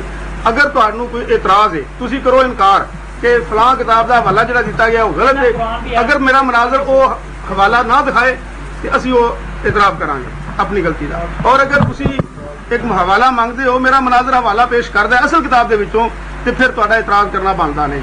اگر تہاڈوں کوئی اعتراض ہے تسی کرو انکار کہ فلاں کتاب دا حوالہ جڑا دتا گیا وہ غلط ہے. اگر میرا مناظر وہ حوالہ نہ دکھائے تو اسی وہ اعتراف کریں گے اپنی غلطی دا. اور اگر تسی ایک حوالہ مانگتے ہو میرا مناظر حوالہ پیش کردا ہے اصل کتاب دے وچوں تو پھر تہاڈا اعتراض کرنا بندا نہیں.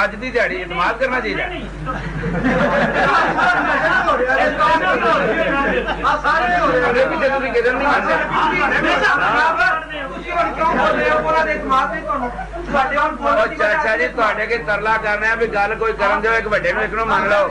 ਅੱਜ ਦੀ ਦਿਹਾੜੀ ਇਤਮਾਦ ਕਰਨਾ ਚਾਹੀਦਾ। ਚਾਚਾ ਜੀ ਤੁਹਾਡੇ ਕੇ ਤਰਲਾ ਕਰਨਾ ਵੀ ਗੱਲ ਕੋਈ ਕਰਨ ਦਿਓ, ਇੱਕ ਵੱਡੇ ਨੂੰ ਇੱਕ ਨੂੰ ਮੰਨ ਲਓ।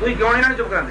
ਤੁਸੀਂ ਕਿਉਂ ਇਹਨਾਂ ਨੂੰ ਚੁੱਪ ਕਰਾਂਦੇ?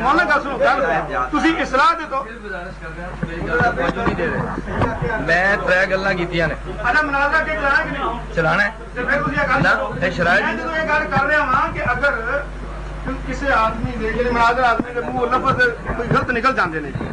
ਮੌਲਾਨਾ ਗੱਲ ਸੁਣੋ, ਤੁਸੀਂ ਇਸਲਾਹ ਦੇ ਤੌਰ ਮੈਂ ਤਰੇ ਗੱਲਾਂ ਕੀਤੀਆਂ ਨੇ। ਅੱਛਾ ਮਨਾਜ਼ਰਾ ਕਿ ਚਲਾਣਾ ਕਿ ਨਹੀਂ ਚਲਾਣਾ ਹੈ ਤੇ ਫਿਰ ਤੁਸੀਂ ਇਹ ਗੱਲ ਇਹ ਸ਼ਰਾਇਤ ਜਦੋਂ ਇਹ ਗੱਲ ਕਰ ਰਿਹਾ ਹਾਂ ਕਿ ਅਗਰ ਕਿਸੇ ਆਦਮੀ ਦੇ ਜਿਹੜੇ ਮੁਨਾਜ਼ਰ ਆਦਮੀ ਦੇ ਮੂੰਹ ਲਫ਼ਜ਼ ਕੋਈ ਗਲਤ ਨਿਕਲ ਜਾਂਦੇ ਨੇ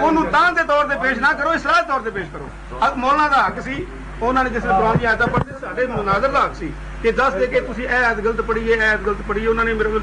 ਉਹਨੂੰ ਤਾਂ ਦੇ ਤੌਰ ਤੇ ਪੇਸ਼ ਨਾ ਕਰੋ, ਇਸਲਾਹ ਦੇ ਤੌਰ ਤੇ ਪੇਸ਼ ਕਰੋ। ਮੌਲਾਨਾ ਦਾ ਹੱਕ ਸੀ, ਉਹਨਾਂ ਨੇ ਜਿਸ ਕੁਰਾਨ ਦੀ ਆਇਤਾਂ ਪੜ੍ਹੀ ਸਾਡੇ ਮੁਨਾਜ਼ਰ ਦਾ ਹੱਕ ਸੀ ਕਿ ਦੱਸ ਦੇ ਕੇ ਤੁਸੀਂ ਇਹ ਆਇਤ ਗਲਤ ਪੜ੍ਹੀ ਹੈ, ਇਹ ਆਇਤ ਗਲਤ ਪੜ੍ਹੀ ਹੈ। ਉਹਨਾਂ ਨੇ ਮੇਰੇ ਕੋਲ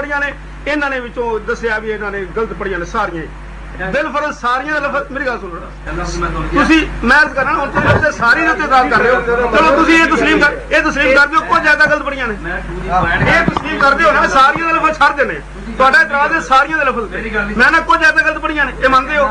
ਪੜ੍ਹੀਆਂ ਨੇ, ਇਹਨਾਂ ਨੇ ਵਿੱਚੋਂ ਦੱਸਿਆ ਵੀ ਇਹਨਾਂ ਨੇ ਗਲਤ ਪੜ੍ਹੀਆਂ ਨੇ ਸਾਰੀਆਂ ਬਿਲਫਰਜ਼ ਸਾਰੀਆਂ ਦਾ ਲਫ਼ਜ਼। ਮੇਰੀ ਗੱਲ ਸੁਣੋ, ਤੁਸੀਂ ਮੈਂ ਕਰਨਾ ਹੁਣ ਤੁਸੀਂ ਸਾਰੀ ਦੇ ਉੱਤੇ ਇਤਰਾਜ਼ ਕਰ ਰਹੇ ਹੋ। ਚਲੋ ਤੁਸੀਂ ਇਹ ਤਸਲੀਮ ਕਰਦੇ ਹੋ ਕੁਝ ਜ਼ਿਆਦਾ ਗਲਤ ਪੜ੍ਹੀਆਂ ਨੇ, ਇਹ ਤਸਲੀਮ ਕਰਦੇ ਹੋ ਨਾ ਸਾਰੀਆਂ ਦਾ ਲਫ਼ਜ਼ ਛੱਡ ਦੇਣੇ।
ਤੁਹਾਡਾ ਇਤਰਾਜ਼ ਹੈ ਸਾਰੀਆਂ ਦੇ ਲਫ਼ਜ਼ ਮੈਂ ਨਾ ਕੁਝ ਐਦਾਂ ਗਲਤ ਪੜੀਆਂ ਨੇ ਇਹ ਮੰਨਦੇ ਹੋ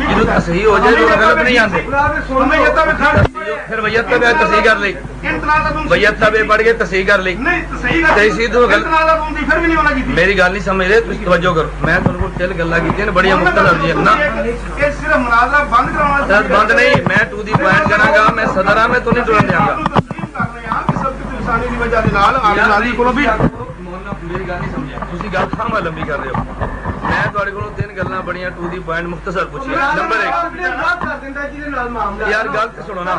ਜਦੋਂ ਤਸਹੀਹ ਹੋ ਜਾਏ ਤਾਂ ਗਲਤ ਨਹੀਂ ਆਉਂਦੇ ਫਿਰ ਵਯਤ ਦਾ ਤਸਹੀਹ ਕਰ ਲਈ ਵਯਤ ਦਾ ਪੜ੍ਹ ਕੇ ਤਸਹੀਹ ਕਰ ਲਈ ਤਸਹੀਹ ਤੋਂ ਗਲਤ
ਫਿਰ ਵੀ ਨਹੀਂ ਹੋਣਾ ਕੀਤੀ
ਮੇਰੀ ਗੱਲ ਨਹੀਂ ਸਮਝ ਰਹੇ ਤੁਸੀਂ ਤਵੱਜੋ ਕਰੋ ਮੈਂ ਤੁਹਾਨੂੰ ਕੋਲ ਤਿੰਨ ਗੱਲਾਂ ਕੀਤੀਆਂ ਨੇ ਬੜੀਆਂ ਮੁਖਤਸਰ ਜੀਆਂ ਨਾ
ਇਹ ਸਿਰਫ ਮੁਨਾਜ਼ਰਾ ਬੰਦ ਕਰਾਉਣਾ
ਸਰ ਬੰਦ ਨਹੀਂ ਮੈਂ ਟੂ ਦੀ ਪੁਆਇੰਟ ਕਰਾਂਗਾ ਮੈਂ ਸਦਰ ਹਾਂ ਮੈਂ ਤੁਹਾਨੂੰ ਜੁੜਨ ਦਿਆਂਗਾ
ਤਸਲੀਮ ਕਰਨੇ ਆ ਕਿ ਸਭ ਕੁਝ ਇਨਸਾਨੀ ਦੀ ਵਜ੍ਹਾ ਦੇ ਨਾਲ ਆਲੇ ਨਾਜ਼ੀ ਕੋਲੋਂ ਵੀ
ਮੇਰੀ ਗੱਲ ਨਹੀਂ ਸਮਝਿਆ ਤੁਸੀਂ ਗੱਲ ਖਾਮਾ ਲੰਬੀ ਕਰ ਰਹੇ ਹੋ ਮੈਂ ਤੁਹਾਡੇ ਕੋਲੋਂ ਤਿੰਨ ਗੱਲਾਂ ਬੜੀਆਂ ਟੂ ਦੀ ਪੁਆਇੰਟ ਮੁਖਤਸਰ ਪੁੱਛੀਆਂ ਨੰਬਰ 1 ਯਾਰ ਗੱਲ ਸੁਣੋ ਨਾ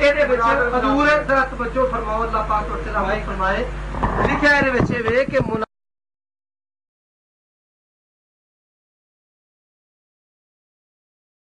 ਇਹਦੇ ਵਿੱਚ ਹਜ਼ੂਰ ਦਰਖਤ ਬੱਚੋ ਫਰਮਾਓ ਅੱਲਾਹ ਪਾਕ ਤੋਂ ਤੇਰਾ ਫਰਮਾਏ ਲਿਖਿਆ ਇਹਦੇ ਵਿੱਚ ਇਹ ਵੇ ਕਿ